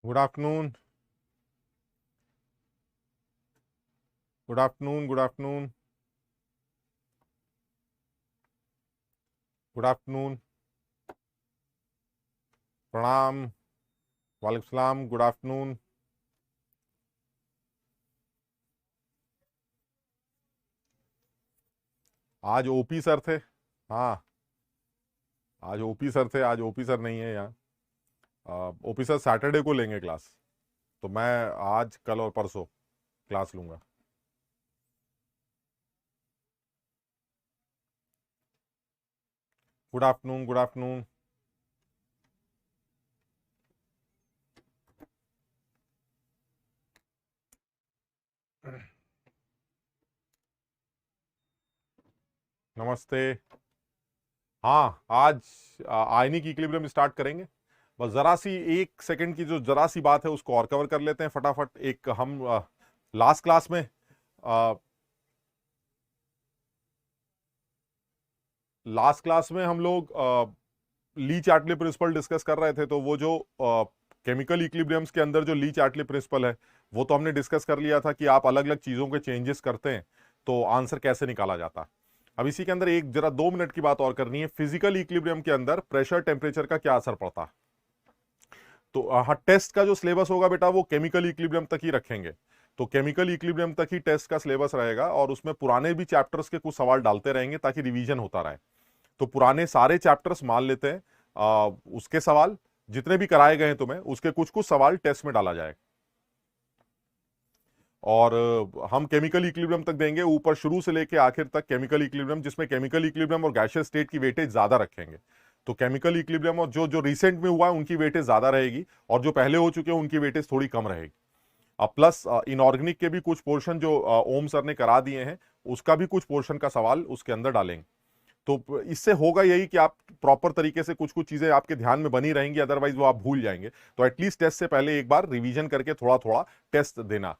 Good afternoon. Good afternoon. Good afternoon. Good afternoon. प्रणाम। वालेकुम सलाम। Good afternoon. आज ओपी सर थे। हाँ, आज ओपी सर थे, आज ओपी सर नहीं है यहाँ। ओपी सर सैटरडे को लेंगे क्लास, तो मैं आज कल और परसों क्लास लूंगा। Good afternoon. Good afternoon. नमस्ते। हाँ, आज आयनिक इक्विलिब्रियम स्टार्ट करेंगे। बस जरा सी 1 सेकंड की जो जरा सी बात है उसको और कवर कर लेते हैं फटाफट। एक हम लास्ट क्लास में हम लोग ली चार्टली प्रिंसिपल डिस्कस कर रहे थे। तो वो जो केमिकल इक्विलिब्रियम्स के अंदर जो ली चार्टली प्रिंसिपल है वो तो हमने डिस्कस कर लिया था कि आप अलग अलग चीजों के चेंजेस करते हैं तो आंसर कैसे निकाला जाता है। अब इसी के अंदर एक जरा 2 मिनट की बात और करनी है। फिजिकल इक्विलिब्रियम के अंदर प्रेशर टेम्परेचर का क्या असर पड़ता है। तो हाँ, टेस्ट का जो सिलेबस होगा बेटा वो केमिकल इक्विलिब्रियम तक ही रखेंगे। तो केमिकल इक्विलिब्रियम तक ही टेस्ट का सिलेबस रहेगा और उसमें पुराने भी चैप्टर्स के कुछ सवाल डालते रहेंगे ताकि रिवीजन होता रहे। तो पुराने सारे चैप्टर्स मान लेते हैं, उसके सवाल जितने भी कराए गए हैं तुम्हें उसके कुछ कुछ सवाल टेस्ट में डाला जाएगा। और हम केमिकल इक्विलिब्रियम तक देंगे, ऊपर शुरू से लेके आखिर तक केमिकल इक्विलिब्रियम, जिसमें केमिकल इक्विलिब्रियम और गैसियस स्टेट की वेटेज ज्यादा रखेंगे। तो केमिकल इक्विलिब्रियम और जो जो रिसेंट में हुआ है उनकी वेटेज ज्यादा रहेगी और जो पहले हो चुके हैं उनकी वेटेज थोड़ी कम रहेगी। अब प्लस इनऑर्गेनिक के भी कुछ पोर्शन जो ओम सर ने करा दिए हैं उसका भी कुछ पोर्शन का सवाल उसके अंदर डालेंगे। तो इससे होगा यही कि आप प्रॉपर तरीके से कुछ कुछ चीजें आपके ध्यान में बनी रहेंगी, अदरवाइज वो आप भूल जाएंगे। तो एटलीस्ट टेस्ट से पहले एक बार रिवीजन करके थोड़ा थोड़ा टेस्ट देना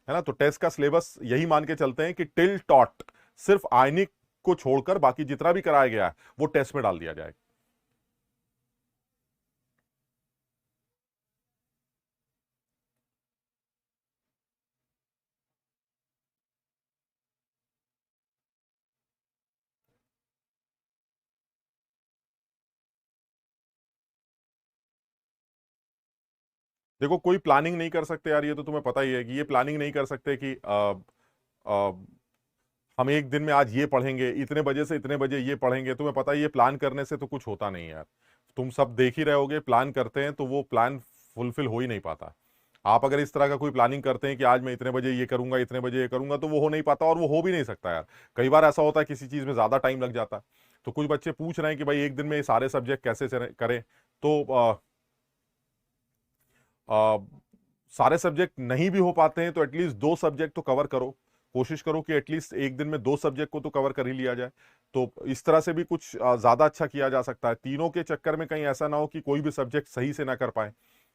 है ना। तो टेस्ट का सिलेबस यही मान के चलते हैं कि टिल टॉट सिर्फ आयनिक को छोड़कर बाकी जितना भी कराया गया है वो टेस्ट में डाल दिया जाएगा। देखो, कोई प्लानिंग नहीं कर सकते यार, ये तो तुम्हें पता ही है कि ये प्लानिंग नहीं कर सकते कि आ, हम एक दिन में आज ये पढ़ेंगे, इतने बजे से इतने बजे ये पढ़ेंगे। तुम्हें पता ही है प्लान करने से तो कुछ होता नहीं यार। तुम सब देख ही रहे होगे, प्लान करते हैं तो वो प्लान फुलफिल हो ही नहीं पाता। आप अगर इस तरह का कोई प्लानिंग करते हैं कि आज मैं इतने बजे ये करूंगा, इतने बजे ये करूंगा, तो वो हो नहीं पाता और वो हो भी नहीं सकता यार। कई बार ऐसा होता है किसी चीज में ज्यादा टाइम लग जाता है। तो कुछ बच्चे पूछ रहे हैं कि भाई एक दिन में ये सारे सब्जेक्ट कैसे करें। तो आ, सारे सब्जेक्ट नहीं भी हो पाते हैं तो एटलीस्ट 2 सब्जेक्ट तो कवर करो। कोशिश करो कि एटलीस्ट एक दिन में 2 सब्जेक्ट को तो कवर कर ही लिया जाए। तो इस तरह से भी कुछ ज्यादा अच्छा किया जा सकता है। तीनों के चक्कर में कहीं ऐसा ना हो कि कोई भी सब्जेक्ट सही से ना कर पाए।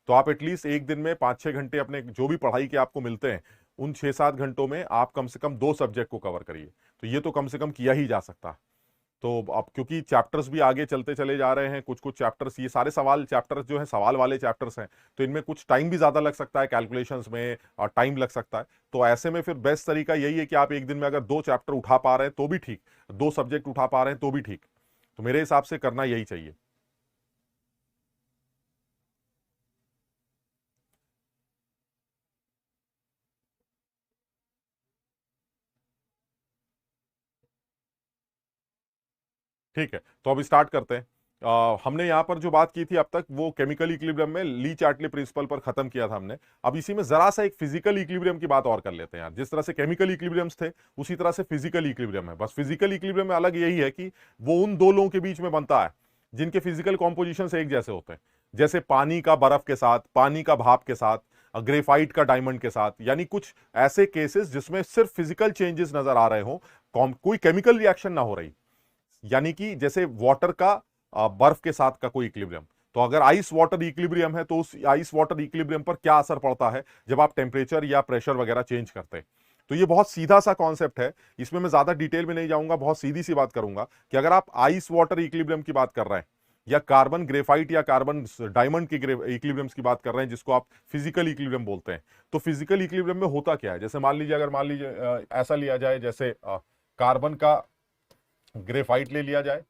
तो आप एटलीस्ट एक दिन में 5-6 घंटे अपने जो भी पढ़ाई के आपको मिलते हैं उन 6-7 घंटों में आप कम से कम 2 सब्जेक्ट को कवर करिए। तो ये तो कम से कम किया ही जा सकता है। तो अब क्योंकि चैप्टर्स भी आगे चलते चले जा रहे हैं, कुछ कुछ चैप्टर्स, ये सारे सवाल चैप्टर्स जो है सवाल वाले चैप्टर्स हैं, तो इनमें कुछ टाइम भी ज्यादा लग सकता है, कैलकुलेशंस में और टाइम लग सकता है। तो ऐसे में फिर बेस्ट तरीका यही है कि आप एक दिन में अगर 2 चैप्टर उठा पा रहे हैं तो भी ठीक, 2 सब्जेक्ट उठा पा रहे हैं तो भी ठीक। तो मेरे हिसाब से करना यही चाहिए। ठीक है, तो अब स्टार्ट करते हैं। हमने यहां पर जो बात की थी अब तक वो केमिकल इक्विलिब्रियम में ली चार्टली प्रिंसिपल पर खत्म किया था हमने। अब इसी में जरा सा एक फिजिकल इक्विलिब्रियम की बात और कर लेते हैं यार। जिस तरह से केमिकल इक्विलिब्रियम्स थे उसी तरह से फिजिकल इक्विलिब्रियम है। बस फिजिकल इक्विलिब्रियम में अलग यही है कि वो उन दो लोगों के बीच में बनता है जिनके फिजिकल कॉम्पोजिशन एक जैसे होते हैं। जैसे पानी का बर्फ के साथ, पानी का भाप के साथ, ग्रेफाइट का डायमंड के साथ। यानी कुछ ऐसे केसेस जिसमें सिर्फ फिजिकल चेंजेस नजर आ रहे हो, कोई केमिकल रिएक्शन ना हो रही। यानी कि जैसे वाटर का बर्फ के साथ का कोई इक्विलिब्रियम। तो अगर आइस वाटर इक्विलिब्रियम है तो उस आइस वाटर इक्विलिब्रियम पर क्या असर पड़ता है जब आप टेम्परेचर या प्रेशर वगैरह चेंज करते हैं। तो ये बहुत सीधा सा कॉन्सेप्ट है, इसमें मैं ज्यादा डिटेल में नहीं जाऊंगा, बहुत सीधी सी बात करूंगा कि अगर आप आइस वाटर इक्विलिब्रियम की बात कर रहे हैं या कार्बन ग्रेफाइट या कार्बन डायमंड के इक्विलिब्रियम्स की बात कर रहे हैं, जिसको आप फिजिकल इक्विलिब्रियम बोलते हैं। तो फिजिकल इक्विलिब्रियम में होता क्या है, जैसे मान लीजिए ऐसा लिया जाए, जैसे कार्बन का ग्रेफाइट ले लिया जाए,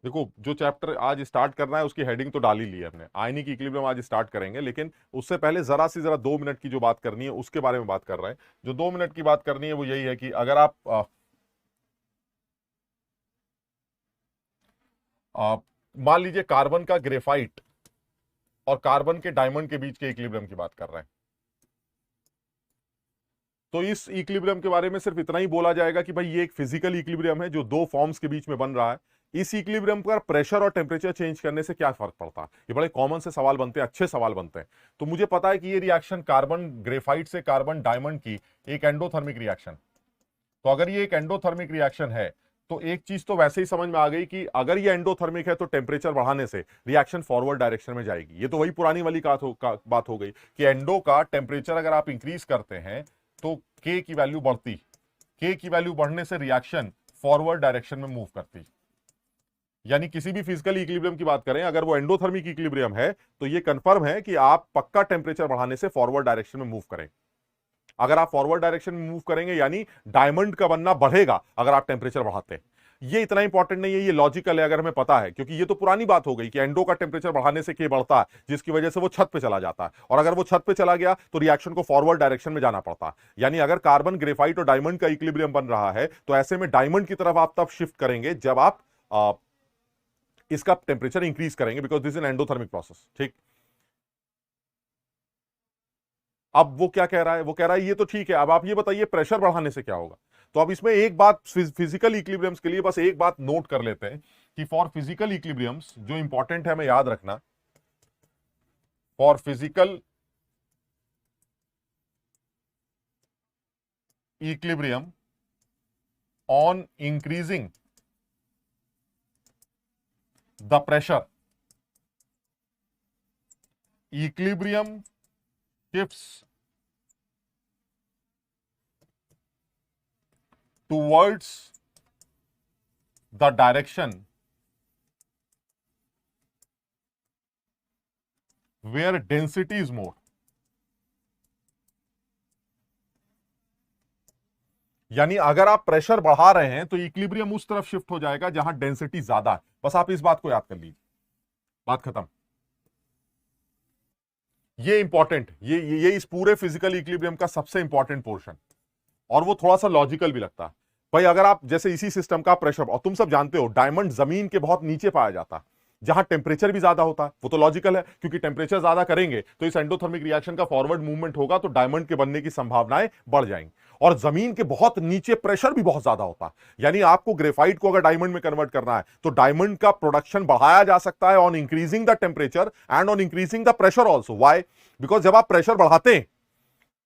देखो जो चैप्टर आज स्टार्ट करना है उसकी हेडिंग तो डाल ही ली है हमने, आयनिक इक्विलिब्रियम आज स्टार्ट करेंगे, लेकिन उससे पहले जरा 2 मिनट की जो बात करनी है उसके बारे में बात कर रहे हैं। जो 2 मिनट की बात करनी है वो यही है कि अगर आप मान लीजिए कार्बन का ग्रेफाइट और कार्बन के डायमंड के बीच के इक्विलिब्रियम की बात कर रहे हैं, तो इस इक्विलिब्रियम के बारे में सिर्फ इतना ही बोला जाएगा कि भाई ये एक फिजिकल इक्विलिब्रियम है जो दो फॉर्म्स के बीच में बन रहा है। इस इक्विलिब्रियम पर प्रेशर और टेम्परेचर चेंज करने से क्या फर्क पड़ता है, ये बड़े कॉमन से सवाल बनते हैं, अच्छे सवाल बनते हैं। तो मुझे पता है कि ये रिएक्शन कार्बन ग्रेफाइट से कार्बन डायमंड की एक एंडोथर्मिक रिएक्शन, तो अगर ये एक एंडोथर्मिक रिएक्शन है तो एक चीज तो वैसे ही समझ में आ गई कि अगर ये एंडोथर्मिक है तो टेम्परेचर बढ़ाने से रिएक्शन फॉरवर्ड डायरेक्शन में जाएगी। ये तो वही पुरानी वाली बात हो गई कि एंडो का टेम्परेचर अगर आप इंक्रीज करते हैं तो के की वैल्यू बढ़ती, के की वैल्यू बढ़ने से रिएक्शन फॉरवर्ड डायरेक्शन में मूव करती। यानी किसी भी फिजिकल इक्विलिब्रियम की बात करें, अगर वो एंडोथर्मिक इक्विलिब्रियम है तो ये कंफर्म है कि आप पक्का टेम्परेचर बढ़ाने से फॉरवर्ड डायरेक्शन में मूव करें। अगर आप फॉरवर्ड डायरेक्शन में मूव करेंगे यानी डायमंड का बनना बढ़ेगा अगर आप टेम्परेचर बढ़ाते हैं। ये इतना इंपॉर्टेंट नहीं है, ये लॉजिकल है अगर हमें पता है, क्योंकि ये तो पुरानी बात हो गई कि एंडो का टेम्परेचर बढ़ाने से के बढ़ता है जिसकी वजह से वो छत पे चला जाता है, और अगर वो छत पे चला गया तो रिएक्शन को फॉरवर्ड डायरेक्शन में जाना पड़ता है। यानी अगर कार्बन ग्रेफाइट और डायमंड का इक्विलिब्रियम बन रहा है तो ऐसे में डायमंड की तरफ आप तब शिफ्ट करेंगे जब आप इसका टेम्परेचर इंक्रीज करेंगे, because this is an endothermic process. ठीक, अब वो क्या कह रहा है, वो कह रहा है ये तो ठीक है, अब आप ये बताइए प्रेशर बढ़ाने से क्या होगा। तो अब इसमें एक बात फिजिकल इक्विलिब्रियम्स के लिए बस एक बात नोट कर लेते हैं कि फॉर फिजिकल इक्विलिब्रियम्स जो इंपॉर्टेंट है हमें याद रखना, for physical equilibrium on increasing the pressure equilibrium shifts towards the direction where density is more। यानी अगर आप प्रेशर बढ़ा रहे हैं तो इक्विलिब्रियम उस तरफ शिफ्ट हो जाएगा जहां डेंसिटी ज्यादा है। बस आप इस बात को याद कर लीजिए, बात खत्म। ये इंपॉर्टेंट, ये इस पूरे फिजिकल इक्विलिब्रियम का सबसे इंपॉर्टेंट पोर्शन, और वो थोड़ा सा लॉजिकल भी लगता है। भाई अगर आप जैसे इसी सिस्टम का प्रेशर, और तुम सब जानते हो डायमंड जमीन के बहुत नीचे पाया जाता है जहां टेम्परेचर भी ज्यादा होता है, वो तो लॉजिकल है क्योंकि टेम्परेचर ज्यादा करेंगे तो इस एंडोथर्मिक रिएक्शन का फॉरवर्ड मूवमेंट होगा तो डायमंड के बनने की संभावनाएं बढ़ जाएंगी। और जमीन के बहुत नीचे प्रेशर भी बहुत ज्यादा होता है, यानी आपको ग्रेफाइट को अगर डायमंड में कन्वर्ट करना है तो डायमंड का प्रोडक्शन बढ़ाया जा सकता है on increasing the temperature and on increasing the pressure also. Why? Because जब आप प्रेशर बढ़ाते हैं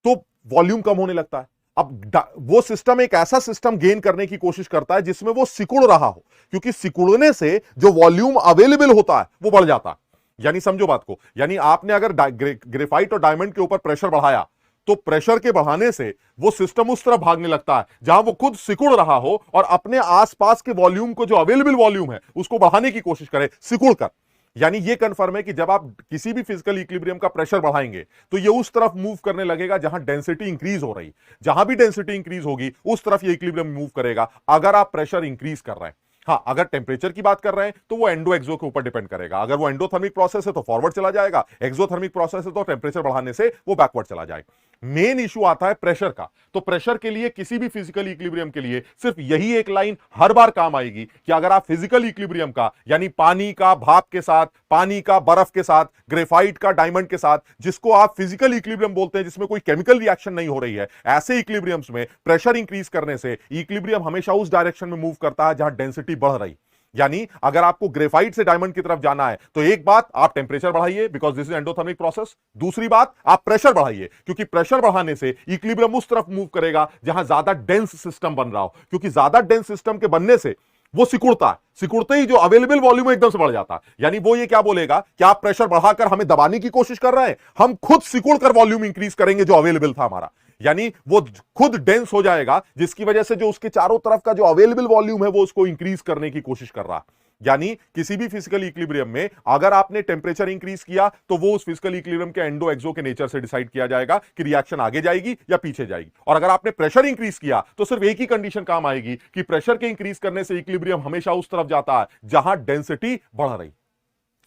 तो वॉल्यूम कम होने लगता है। अब वो सिस्टम एक ऐसा सिस्टम गेन करने की कोशिश करता है जिसमें वो सिकुड़ रहा हो, क्योंकि सिकुड़ने से जो वॉल्यूम अवेलेबल होता है वो बढ़ जाता है। यानी समझो बात को, यानी आपने अगर ग्रेफाइट और डायमंड के ऊपर प्रेशर बढ़ाया तो प्रेशर के बढ़ाने से वो सिस्टम उस तरफ भागने लगता है जहां वो खुद सिकुड़ रहा हो और अपने आसपास के वॉल्यूम को, जो अवेलेबल वॉल्यूम है, उसको बढ़ाने की कोशिश करे सिकुड़ कर। यानी ये कंफर्म है कि जब आप किसी भी फिजिकल इक्विलिब्रियम का प्रेशर बढ़ाएंगे तो ये उस तरफ मूव करने लगेगा जहां डेंसिटी इंक्रीज हो रही। जहां भी डेंसिटी इंक्रीज होगी उस तरफ ये इक्विलिब्रियम मूव करेगा अगर आप प्रेशर इंक्रीज कर रहे हैं। हाँ, अगर टेम्परेचर की बात कर रहे हैं तो वो एंडो एक्सो के ऊपर डिपेंड करेगा। अगर वो एंडोथर्मिक प्रोसेस है तो फॉरवर्ड चला जाएगा, एक्सोथर्मिक प्रोसेस है तो टेम्परेचर बढ़ाने से वो बैकवर्ड चला जाएगा। मेन इशू आता है प्रेशर का। तो प्रेशर के लिए, किसी भी फिजिकल इक्विलिब्रियम के लिए सिर्फ यही एक लाइन हर बार काम आएगी कि अगर आप फिजिकल इक्विलिब्रियम का, यानी पानी का भाप के साथ, पानी का बर्फ के साथ, ग्रेफाइट का डायमंड के साथ, जिसको आप फिजिकल इक्विलिब्रियम बोलते हैं जिसमें कोई केमिकल रिएक्शन नहीं हो रही है, ऐसे इक्विलिब्रियम्स में प्रेशर इंक्रीज करने से इक्विलिब्रियम हमेशा उस डायरेक्शन में मूव करता है जहां डेंसिटी बढ़ रही। यानी अगर आपको ग्रेफाइट से डायमंड की तरफ जाना है तो एक बात, आप टेम्परेचर बढ़ाइए because this is endothermic process. दूसरी बात, आप प्रेशर बढ़ाइए क्योंकि प्रेशर बढ़ाने से इक्विलिब्रियम उस तरफ मूव करेगा जहां ज्यादा डेंस सिस्टम बन रहा हो, क्योंकि ज्यादा डेंस सिस्टम के बनने से वो सिकुड़ता है, सिकुड़ते ही जो अवेलेबल वॉल्यूम एकदम से बढ़ जाता है। यानी वो ये क्या बोलेगा कि आप प्रेशर बढ़ाकर हमें दबाने की कोशिश कर रहे हैं, हम खुद सिकुड़कर वॉल्यूम इंक्रीज करेंगे जो अवेलेबल था हमारा। यानी वो खुद डेंस हो जाएगा, जिसकी वजह से जो उसके चारों तरफ का जो अवेलेबल वॉल्यूम है वो उसको इंक्रीज करने की कोशिश कर रहा है। यानी किसी भी फिजिकल इक्विलिब्रियम में अगर आपने टेंपरेचर इंक्रीज किया तो वो उस फिजिकल इक्विलिब्रियम के एंडो एक्सो के नेचर से डिसाइड किया जाएगा कि रिएक्शन आगे जाएगी या पीछे जाएगी। और अगर आपने प्रेशर इंक्रीज किया तो सिर्फ एक ही कंडीशन काम आएगी कि प्रेशर के इंक्रीज करने से इक्विलिब्रियम हमेशा उस तरफ जाता है जहां डेंसिटी बढ़ रही।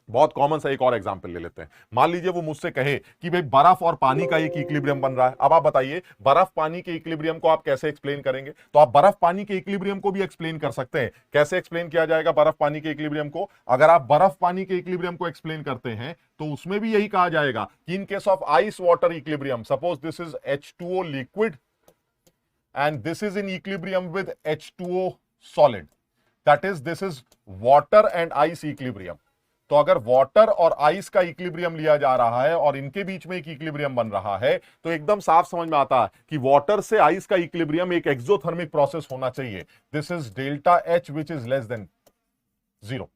बहुत कॉमन सा एक और एग्जांपल ले लेते हैं। मान लीजिए वो मुझसे कहे कि भाई बर्फ और पानी का एक इक्विलिब्रियम बन रहा है। अब आप बताइए बर्फ पानी के इक्विलिब्रियम को आप कैसे एक्सप्लेन करेंगे? तो आप बर्फ पानी के इक्विलिब्रियम को भी एक्सप्लेन कर सकते हैं। कैसे एक्सप्लेन किया जाएगा बर्फ पानी के इक्विलिब्रियम को? अगर आप बर्फ पानी के इक्विलिब्रियम को एक्सप्लेन करते हैं तो उसमें भी यही कहा जाएगा कि इन case of ice water equilibrium, suppose this is H2O liquid and this is in equilibrium with H2O solid, that is this is water and ice equilibrium। तो अगर वाटर और आइस का इक्विलिब्रियम लिया जा रहा है और इनके बीच में एक इक्विलिब्रियम बन रहा है तो एकदम साफ समझ में आता है कि वाटर से आइस का इक्विलिब्रियम एक एक्सोथर्मिक प्रोसेस होना चाहिए। This is delta H which is less than 0।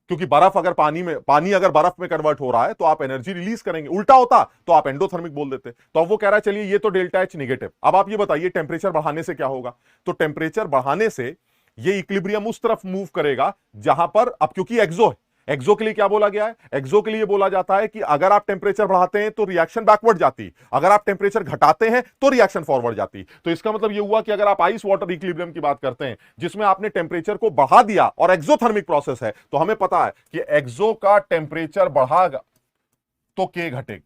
क्योंकि बर्फ अगर पानी अगर बर्फ में कन्वर्ट हो रहा है तो आप एनर्जी रिलीज करेंगे, उल्टा होता तो आप एंडोथर्मिक बोल देते। तो अब वो कह रहा है चलिए ये तो डेल्टा H निगेटिव। अब आप ये बताइए टेंपरेचर बढ़ाने से क्या होगा? तो टेंपरेचर बढ़ाने से ये इक्विलिब्रियम उस तरफ मूव करेगा जहां पर, अब क्योंकि एक्सो है, एक्सो के लिए क्या बोला गया है? एक्सो के लिए बोला जाता है कि अगर आप टेंपरेचर बढ़ाते हैं तो रिएक्शन बैकवर्ड जाती, अगर आप टेंपरेचर घटाते हैं तो रिएक्शन फॉरवर्ड जाती। तो इसका मतलब यह हुआ कि अगर आप आइस वाटर इक्विलिब्रियम की बात करते हैं जिसमें आपने टेंपरेचर को बढ़ा दिया और एक्सोथर्मिक प्रोसेस है, तो हमें पता है कि एक्सो का टेंपरेचर बढ़ागा तो के घटेगा,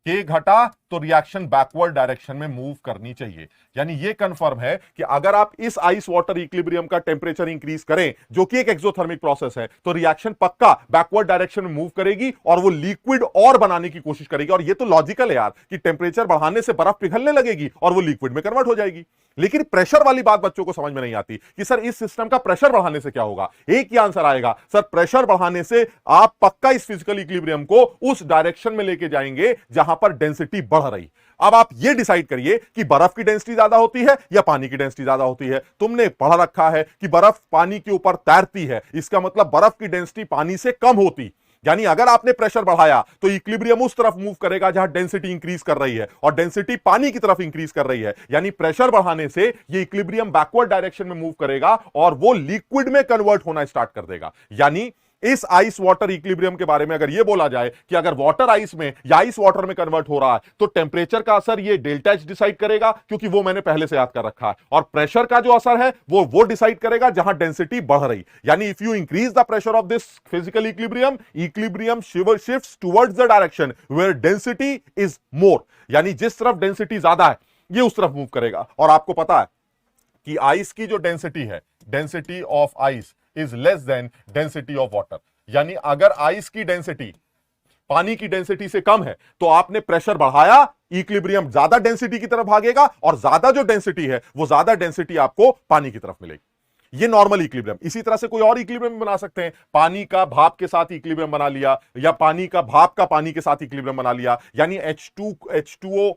के घटा तो रिएक्शन बैकवर्ड डायरेक्शन में मूव करनी चाहिए। यानी ये कंफर्म है कि अगर आप इस आइस वाटर इक्विलिब्रियम का टेंपरेचर इंक्रीज करें जो कि एक एक्सोथर्मिक प्रोसेस है तो रिएक्शन पक्का बैकवर्ड डायरेक्शन में मूव करेगी और वो लिक्विड और बनाने की कोशिश करेगी। और ये तो लॉजिकल है यार कि टेंपरेचर बढ़ाने से बर्फ पिघलने लगेगी और वो लिक्विड में कन्वर्ट हो जाएगी। लेकिन प्रेशर वाली बात बच्चों को समझ में नहीं आती कि सर इस सिस्टम का प्रेशर बढ़ाने से क्या होगा। एक ही आंसर आएगा, सर प्रेशर बढ़ाने से आप पक्का इस फिजिकल इक्विलिब्रियम को उस डायरेक्शन में लेके जाएंगे जहां पर डेंसिटी बढ़ रही। अब आप ये डिसाइड करिए कि बर्फ की डेंसिटी ज्यादा होती है या पानी की डेंसिटी ज्यादा होती है। तुमने पढ़ रखा है कि बर्फ पानी के ऊपर तैरती है, इसका मतलब बर्फ की डेंसिटी पानी से कम होती। यानी अगर आपने प्रेशर बढ़ाया तो इक्विलिब्रियम उस तरफ मूव करेगा जहां डेंसिटी इंक्रीज कर रही है और डेंसिटी पानी की तरफ इंक्रीज कर रही है। यानी प्रेशर बढ़ाने से ये इक्विलिब्रियम बैकवर्ड डायरेक्शन में मूव करेगा और वो लिक्विड में कन्वर्ट होना स्टार्ट कर देगा। यानी इस आइस वाटर इक्विलिब्रियम के बारे में अगर यह बोला जाए कि अगर वाटर आइस में या आइस वाटर में कन्वर्ट हो रहा है तो टेंपरेचर का असर ये डेल्टा H डिसाइड करेगा, क्योंकि वो मैंने पहले से याद कर रखा है। और प्रेशर का जो असर है वो डिसाइड करेगा जहां डेंसिटी बढ़ रही। यानी if you increase the pressure of this physical equilibrium shifts towards the direction where density is more. यानी जिस तरफ डेंसिटी ज्यादा है ये उस तरफ मूव करेगा। और आपको पता है कि आइस की जो डेंसिटी है, density of ice is less than density of water. यानी अगर आइस की डेंसिटी पानी की डेंसिटी से कम है तो आपने प्रेशर बढ़ाया, इक्विलिब्रियम ज्यादा डेंसिटी की तरफ भागेगा और ज्यादा जो डेंसिटी है वो ज्यादा डेंसिटी आपको पानी की तरफ मिलेगी। ये नॉर्मल इक्विलिब्रियम। इसी तरह से कोई और इक्विलिब्रियम बना सकते हैं। पानी का भाप के साथ इक्विलिब्रियम बना लिया या पानी का भाप का पानी के साथ इक्विलिब्रियम बना लिया। यानी H2O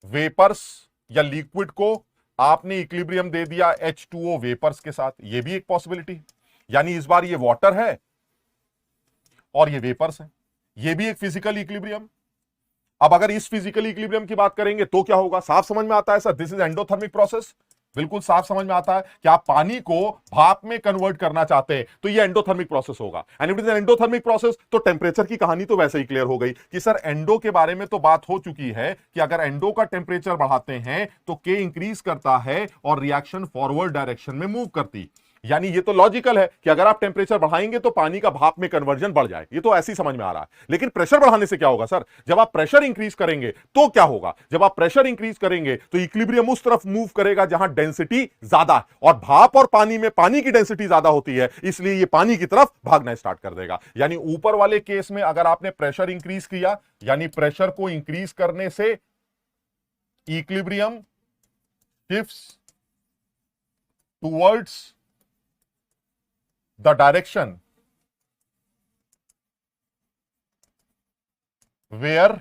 वेपर्स या लिक्विड को आपने इक्विलिब्रियम दे दिया H2O वेपर्स के साथ, ये भी एक पॉसिबिलिटी है। यानी इस बार ये वाटर है और ये वेपर्स है, ये भी एक फिजिकल इक्विलिब्रियम। अब अगर इस फिजिकल इक्विलिब्रियम की बात करेंगे तो क्या होगा? साफ समझ में आता है sir, this is endothermic process. बिल्कुल साफ समझ में आता है कि आप पानी को भाप में कन्वर्ट करना चाहते हैं तो ये एंडोथर्मिक प्रोसेस होगा। And it is an endothermic process. तो टेंपरेचर की कहानी तो वैसे ही क्लियर हो गई कि सर एंडो के बारे में तो बात हो चुकी है कि अगर एंडो का टेंपरेचर बढ़ाते हैं तो के इंक्रीज करता है और रिएक्शन फॉरवर्ड डायरेक्शन में मूव करती। यानी ये तो लॉजिकल है कि अगर आप टेंपरेचर बढ़ाएंगे तो पानी का भाप में कन्वर्जन बढ़ जाए, ये तो ऐसे ही समझ में आ रहा है। लेकिन प्रेशर बढ़ाने से क्या होगा सर? जब आप प्रेशर इंक्रीज करेंगे तो क्या होगा? जब आप प्रेशर इंक्रीज करेंगे तो इक्विलिब्रियम उस तरफ मूव करेगा जहां डेंसिटी ज्यादा है और भाप और पानी में पानी की डेंसिटी ज्यादा होती है, इसलिए ये पानी की तरफ भागना स्टार्ट कर देगा। यानी ऊपर वाले केस में अगर आपने प्रेशर इंक्रीज किया, यानी प्रेशर को इंक्रीज करने से equilibrium shifts towards the direction where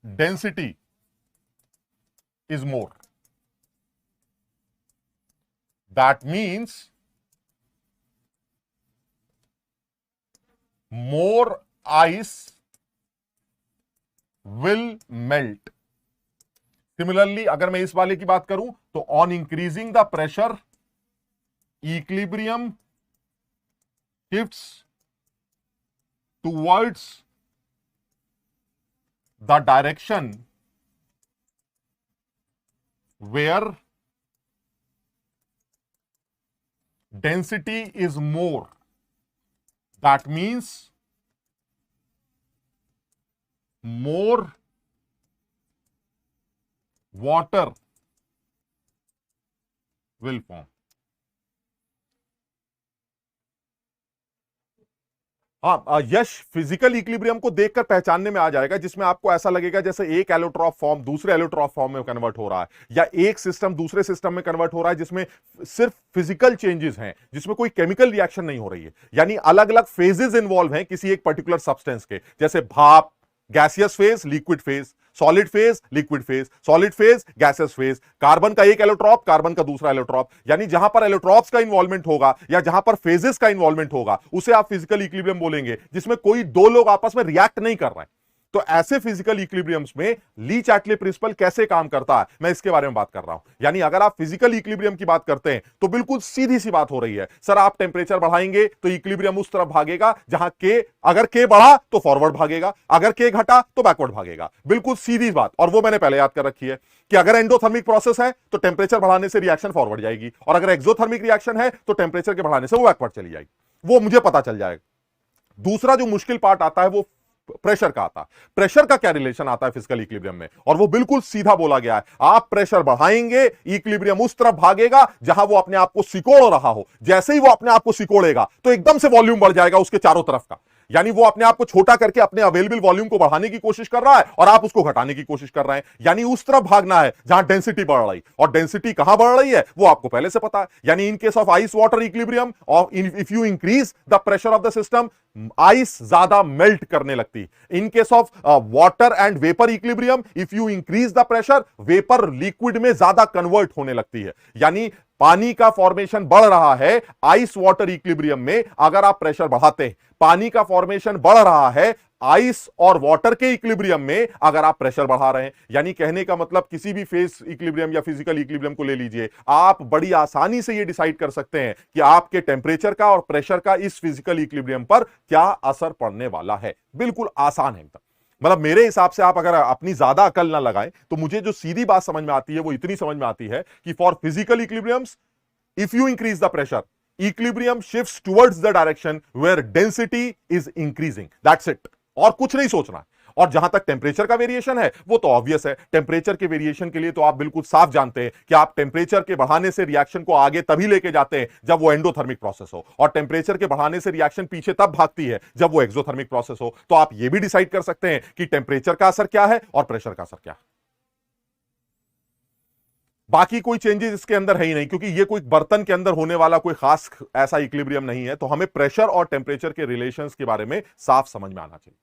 density is more, that means more ice will melt. Similarly अगर मैं इस वाले की बात करूं तो on increasing the pressure equilibrium shifts towards the direction where density is more. That means more water will form। हाँ, यश physical equilibrium को देखकर पहचानने में आ जाएगा जिसमें आपको ऐसा लगेगा जैसे एक एलोट्रॉप फॉर्म दूसरे एलोट्रॉप फॉर्म में कन्वर्ट हो रहा है, या एक सिस्टम दूसरे सिस्टम में कन्वर्ट हो रहा है जिसमें सिर्फ फिजिकल चेंजेस हैं, जिसमें कोई केमिकल रिएक्शन नहीं हो रही है। यानी अलग अलग फेजेस इन्वॉल्व हैं किसी एक पर्टिकुलर सब्सटेंस के, जैसे भाप, gaseous phase, liquid phase, solid phase, liquid phase, solid phase, gaseous phase, carbon का एक एलोट्रॉप, कार्बन का दूसरा एलोट्रॉप। यानी जहां पर एलोट्रॉप्स का इन्वॉल्वमेंट होगा या जहां पर फेजेस का इन्वॉल्वमेंट होगा उसे आप फिजिकल इक्विलिब्रियम बोलेंगे, जिसमें कोई दो लोग आपस में रिएक्ट नहीं कर रहे हैं। तो ऐसे फिजिकल इक्विलिब्रियम्स में ली चैटले प्रिंसिपल कैसे काम करता है, मैं इसके बारे में बात कर रहा हूं। यानी अगर आप फिजिकल इक्विलिब्रियम की बात करते हैं तो बिल्कुल सीधी सी बात हो रही है, सर आप टेंपरेचर बढ़ाएंगे तो इक्विलिब्रियम उस तरफ भागेगा जहां के, अगर के बढ़ा तो फॉरवर्ड भागेगा, अगर के घटा तो बैकवर्ड भागेगा। बिल्कुल सीधी बात, और वो मैंने पहले याद कर रखी है कि अगर एंडोथर्मिक प्रोसेस है तो टेंपरेचर बढ़ाने से रिएक्शन फॉरवर्ड जाएगी, और अगर एक्सोथर्मिक रिएक्शन है तो टेंपरेचर के बढ़ाने से वो बैकवर्ड चली जाएगी। वो मुझे पता चल जाएगा। दूसरा जो मुश्किल पार्ट आता है वो प्रेशर का आता है। प्रेशर का क्या रिलेशन आता है फिजिकल इक्विलिब्रियम में, और वो बिल्कुल सीधा बोला गया है, आप प्रेशर बढ़ाएंगे इक्विलिब्रियम उस तरफ भागेगा जहां वो अपने आप को सिकोड़ रहा हो। जैसे ही वो अपने आप को सिकोड़ेगा तो एकदम से वॉल्यूम बढ़ जाएगा उसके चारों तरफ का। यानी वो अपने आप को छोटा करके अपने अवेलेबल वॉल्यूम को बढ़ाने की कोशिश कर रहा है और आप उसको घटाने की कोशिश कर रहे हैं। यानी उस तरफ भागना है जहां डेंसिटी बढ़ रही, और डेंसिटी कहां बढ़ रही है वो आपको पहले से पता है। यानी in case of ice water equilibrium, और if you increase the pressure of the system, ice ज्यादा मेल्ट करने लगती। In case of water and vapour equilibrium, if you increase the pressure, vapour liquid में ज्यादा कन्वर्ट होने लगती है। यानी पानी का फॉर्मेशन बढ़ रहा है आइस वाटर इक्विलिब्रियम में, अगर आप प्रेशर बढ़ाते हैं। पानी का फॉर्मेशन बढ़ रहा है आइस और वाटर के इक्विलिब्रियम में, अगर आप प्रेशर बढ़ा रहे हैं। यानी कहने का मतलब किसी भी फेज इक्विलिब्रियम या फिजिकल इक्विलिब्रियम को ले लीजिए, आप बड़ी आसानी से यह डिसाइड कर सकते हैं कि आपके टेंपरेचर का और प्रेशर का इस फिजिकल इक्विलिब्रियम पर क्या असर पड़ने वाला है। बिल्कुल आसान है एकदम। मतलब मेरे हिसाब से आप अगर अपनी ज्यादा अकल ना लगाएं तो मुझे जो सीधी बात समझ में आती है वो इतनी समझ में आती है कि for physical equilibriums, if you increase the pressure, equilibrium shifts towards the direction where density is increasing. That's it, और कुछ नहीं सोचना है। और जहां तक टेंपरेचर का वेरिएशन है वो तो ऑब्वियस है। टेंपरेचर के वेरिएशन के लिए तो आप बिल्कुल साफ जानते हैं कि आप टेंपरेचर के बढ़ाने से रिएक्शन को आगे तभी लेके जाते हैं जब वो एंडोथर्मिक प्रोसेस हो, और टेंपरेचर के बढ़ाने से रिएक्शन पीछे तब भागती है जब वो एक्सोथर्मिक प्रोसेस हो। तो आप ये भी डिसाइड कर सकते हैं कि टेंपरेचर का असर क्या है और प्रेशर का असर क्या है। बाकी कोई चेंजेस इसके अंदर है ही नहीं, क्योंकि ये कोई बर्तन के अंदर होने वाला कोई खास ऐसा इक्विलिब्रियम नहीं है। तो हमें प्रेशर और टेंपरेचर के रिलेशंस के बारे में साफ समझ में आना चाहिए।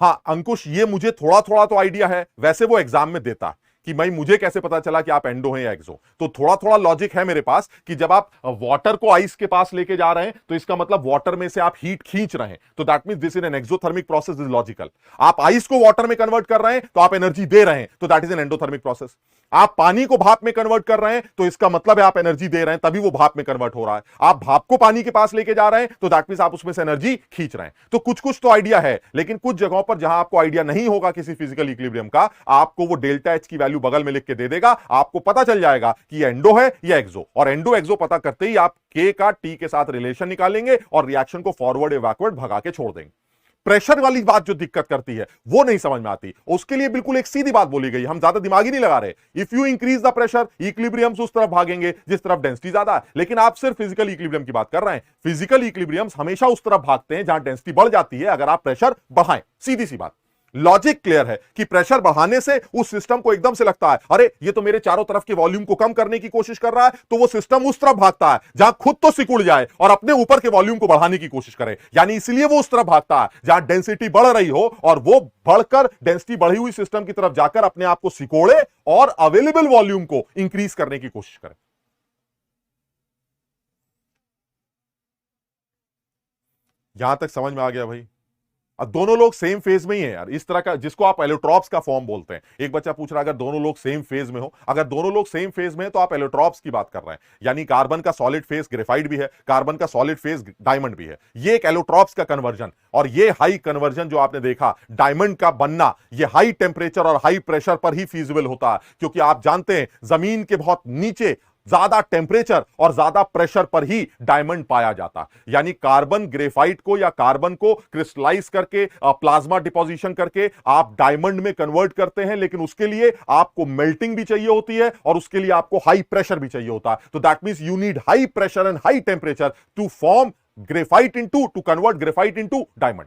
हाँ अंकुश, ये मुझे थोड़ा थोड़ा तो आइडिया है, वैसे वो एग्जाम में देता है कि भाई मुझे कैसे पता चला कि आप एंडो हैं या एक्सो। तो थोड़ा थोड़ा लॉजिक है मेरे पास कि जब आप वाटर को आइस के पास लेके जा रहे हैं तो इसका मतलब वाटर में से आप हीट खींच रहे हैं, तो that means this is an exothermic process, is logical. आप आइस को वाटर में कन्वर्ट कर रहे हैं तो आप एनर्जी दे रहे हैं, तो that is an endothermic process. आप पानी को भाप में कन्वर्ट कर रहे हैं तो इसका मतलब है आप एनर्जी दे रहे हैं, तभी वो भाप में कन्वर्ट हो रहा है। आप भाप को पानी के पास लेके जा रहे हैं तो दैट मींस आप उसमें से एनर्जी खींच रहे हैं। तो कुछ कुछ तो आइडिया है, लेकिन कुछ जगहों पर जहां आपको आइडिया नहीं होगा किसी फिजिकल इक्विलिब्रियम का, आपको वो डेल्टा एच की वैल्यू बगल में लिख के दे देगा, आपको पता चल जाएगा कि एंडो है या एक्सो। और एंडो एक्सो पता करते ही आप के का टी के साथ रिलेशन निकालेंगे और रिएक्शन को फॉरवर्ड या बैकवर्ड भगा के छोड़ देंगे। प्रेशर वाली बात जो दिक्कत करती है वो नहीं समझ में आती, उसके लिए बिल्कुल एक सीधी बात बोली गई, हम ज्यादा दिमाग ही नहीं लगा रहे। If you increase the pressure, equilibriums उस तरफ भागेंगे जिस तरफ डेंसिटी ज्यादा है। लेकिन आप सिर्फ फिजिकल इक्विलिब्रियम की बात कर रहे हैं। फिजिकल इक्विलिब्रियम्स हमेशा उस तरफ भागते हैं जहां डेंसिटी बढ़ जाती है अगर आप प्रेशर बढ़ाएं, सीधी सी बात। लॉजिक क्लियर है कि प्रेशर बढ़ाने से उस सिस्टम को एकदम से लगता है अरे ये तो मेरे चारों तरफ के वॉल्यूम को कम करने की कोशिश कर रहा है, तो वो सिस्टम उस तरफ भागता है जहां खुद तो सिकुड़ जाए और अपने ऊपर के वॉल्यूम को बढ़ाने की कोशिश करे। यानी इसलिए वो उस तरफ भागता है जहां डेंसिटी बढ़ रही हो और वो बढ़कर डेंसिटी बढ़ी हुई सिस्टम की तरफ जाकर अपने आप को सिकोड़े और अवेलेबल वॉल्यूम को इंक्रीज करने की कोशिश करे। यहां तक समझ में आ गया भाई? अब दोनों लोग सेम फेज में ही है यार, इस तरह का जिसको आप एलोट्रॉप्स का फॉर्म बोलते हैं। एक बच्चा पूछ रहा है अगर दोनों लोग सेम फेज में हो, अगर दोनों लोग सेम फेज में है तो आप एलोट्रॉप्स की बात कर रहे हैं, यानी कार्बन का सॉलिड फेज ग्रेफाइट भी है, कार्बन का सॉलिड फेज डायमंड भी है। ये एक एलोट्रॉप्स का कन्वर्जन, और ये हाई कन्वर्जन जो आपने देखा डायमंड का बनना, ये हाई टेम्परेचर और हाई प्रेशर पर ही फीजिबल होता है, क्योंकि आप जानते हैं जमीन के बहुत नीचे ज्यादा टेम्परेचर और ज्यादा प्रेशर पर ही डायमंड पाया जाता। यानी कार्बन ग्रेफाइट को या कार्बन को क्रिस्टलाइज करके प्लाज्मा डिपोजिशन करके आप डायमंड में कन्वर्ट करते हैं, लेकिन उसके लिए आपको मेल्टिंग भी चाहिए होती है और उसके लिए आपको हाई प्रेशर भी चाहिए होता है। तो that means you need high pressure and high temperature to form graphite into to convert graphite into diamond.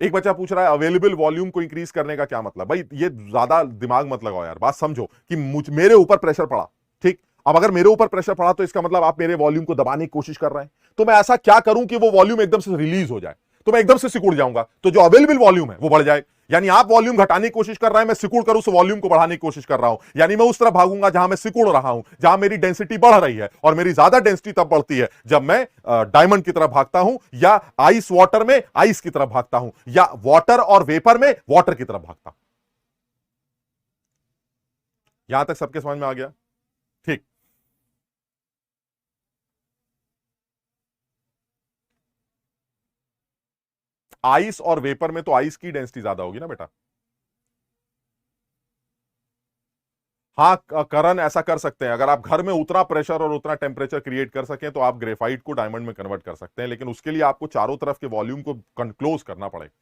एक बच्चा पूछ रहा है अवेलेबल वॉल्यूम को इंक्रीज करने का क्या मतलब? भाई ये ज्यादा दिमाग मत लगाओ यार, बात समझो कि मेरे ऊपर प्रेशर पड़ा, ठीक? अब अगर मेरे ऊपर प्रेशर पड़ा तो इसका मतलब आप मेरे वॉल्यूम को दबाने की कोशिश कर रहे हैं, तो मैं ऐसा क्या करूं कि वो वॉल्यूम एकदम से रिलीज हो जाए? तो मैं एकदम से सिकुड़ जाऊंगा, तो जो अवेलेबल वॉल्यूम है वो बढ़ जाए। यानी आप वॉल्यूम घटाने की कोशिश कर रहे हैं, मैं सिकुड़ कर उस वॉल्यूम को बढ़ाने की कोशिश कर रहा हूं। यानी मैं उस तरफ भागूंगा जहां मैं सिकुड़ रहा हूं, जहां मेरी डेंसिटी बढ़ रही है, और मेरी ज्यादा डेंसिटी तब बढ़ती है जब मैं डायमंड की तरफ भागता हूं, या आइस वाटर में आइस की तरफ भागता हूं, या वाटर और वेपर में वाटर की तरफ भागता हूं। यहां तक सबके समझ में आ गया? ठीक। आइस और वेपर में तो आइस की डेंसिटी ज्यादा होगी ना बेटा। हाँ, करण ऐसा कर सकते हैं, अगर आप घर में उतना प्रेशर और उतना टेम्परेचर क्रिएट कर सकें तो आप ग्रेफाइट को डायमंड में कन्वर्ट कर सकते हैं, लेकिन उसके लिए आपको चारों तरफ के वॉल्यूम को क्लोज करना पड़ेगा।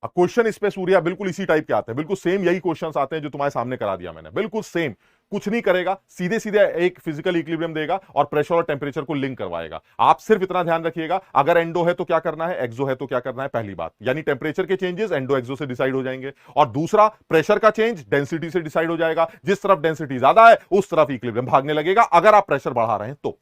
क्वेश्चन इस पे सूर्या बिल्कुल इसी टाइप के आते हैं, बिल्कुल सेम यही क्वेश्चंस आते हैं जो तुम्हारे सामने करा दिया मैंने, बिल्कुल सेम। कुछ नहीं करेगा, सीधे सीधे एक फिजिकल इक्विलिब्रियम देगा और प्रेशर और टेम्परेचर को लिंक करवाएगा। आप सिर्फ इतना ध्यान रखिएगा, अगर एंडो है तो क्या करना है, एक्सो है तो क्या करना है। पहली बात यानी टेम्परेचर के चेंजेस एंडो एक्सो से डिसाइड हो जाएंगे, और दूसरा प्रेशर का चेंज डेंसिटी से डिसाइड हो जाएगा। जिस तरफ डेंसिटी ज्यादा है उस तरफ इक्विलिब्रियम भागने लगेगा, अगर आप प्रेशर बढ़ा रहे हैं तो।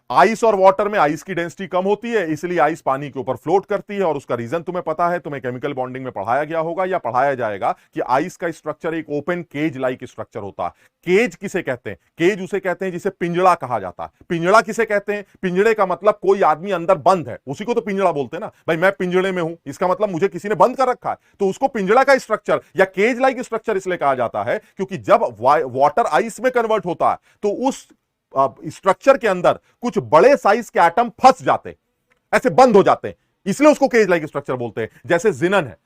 आइस और वाटर में आइस की डेंसिटी कम होती है, इसलिए आइस पानी के ऊपर फ्लोट करती है, और उसका रीजन तुम्हें पता है, तुम्हें केमिकल बॉन्डिंग में पढ़ाया गया होगा या पढ़ाया जाएगा कि आइस का स्ट्रक्चर एक ओपन केज लाइक स्ट्रक्चर होता है। केज किसे कहते हैं? केज उसे कहते हैं जिसे पिंजड़ा कहा जाता है। पिंजड़ा किसे कहते हैं? पिंजड़े का मतलब कोई आदमी अंदर बंद है, उसी को तो पिंजड़ा बोलते हैं ना। भाई मैं पिंजड़े में हूं, इसका मतलब मुझे किसी ने बंद कर रखा है, तो उसको पिंजड़ा का स्ट्रक्चर या केज लाइक स्ट्रक्चर इसलिए कहा जाता है क्योंकि जब वाटर आइस में कन्वर्ट होता है तो उस स्ट्रक्चर के अंदर कुछ बड़े साइज के एटम फंस जाते, ऐसे बंद हो जाते हैं, इसलिए उसको केज लाइक स्ट्रक्चर बोलते हैं। जैसे जिनन है,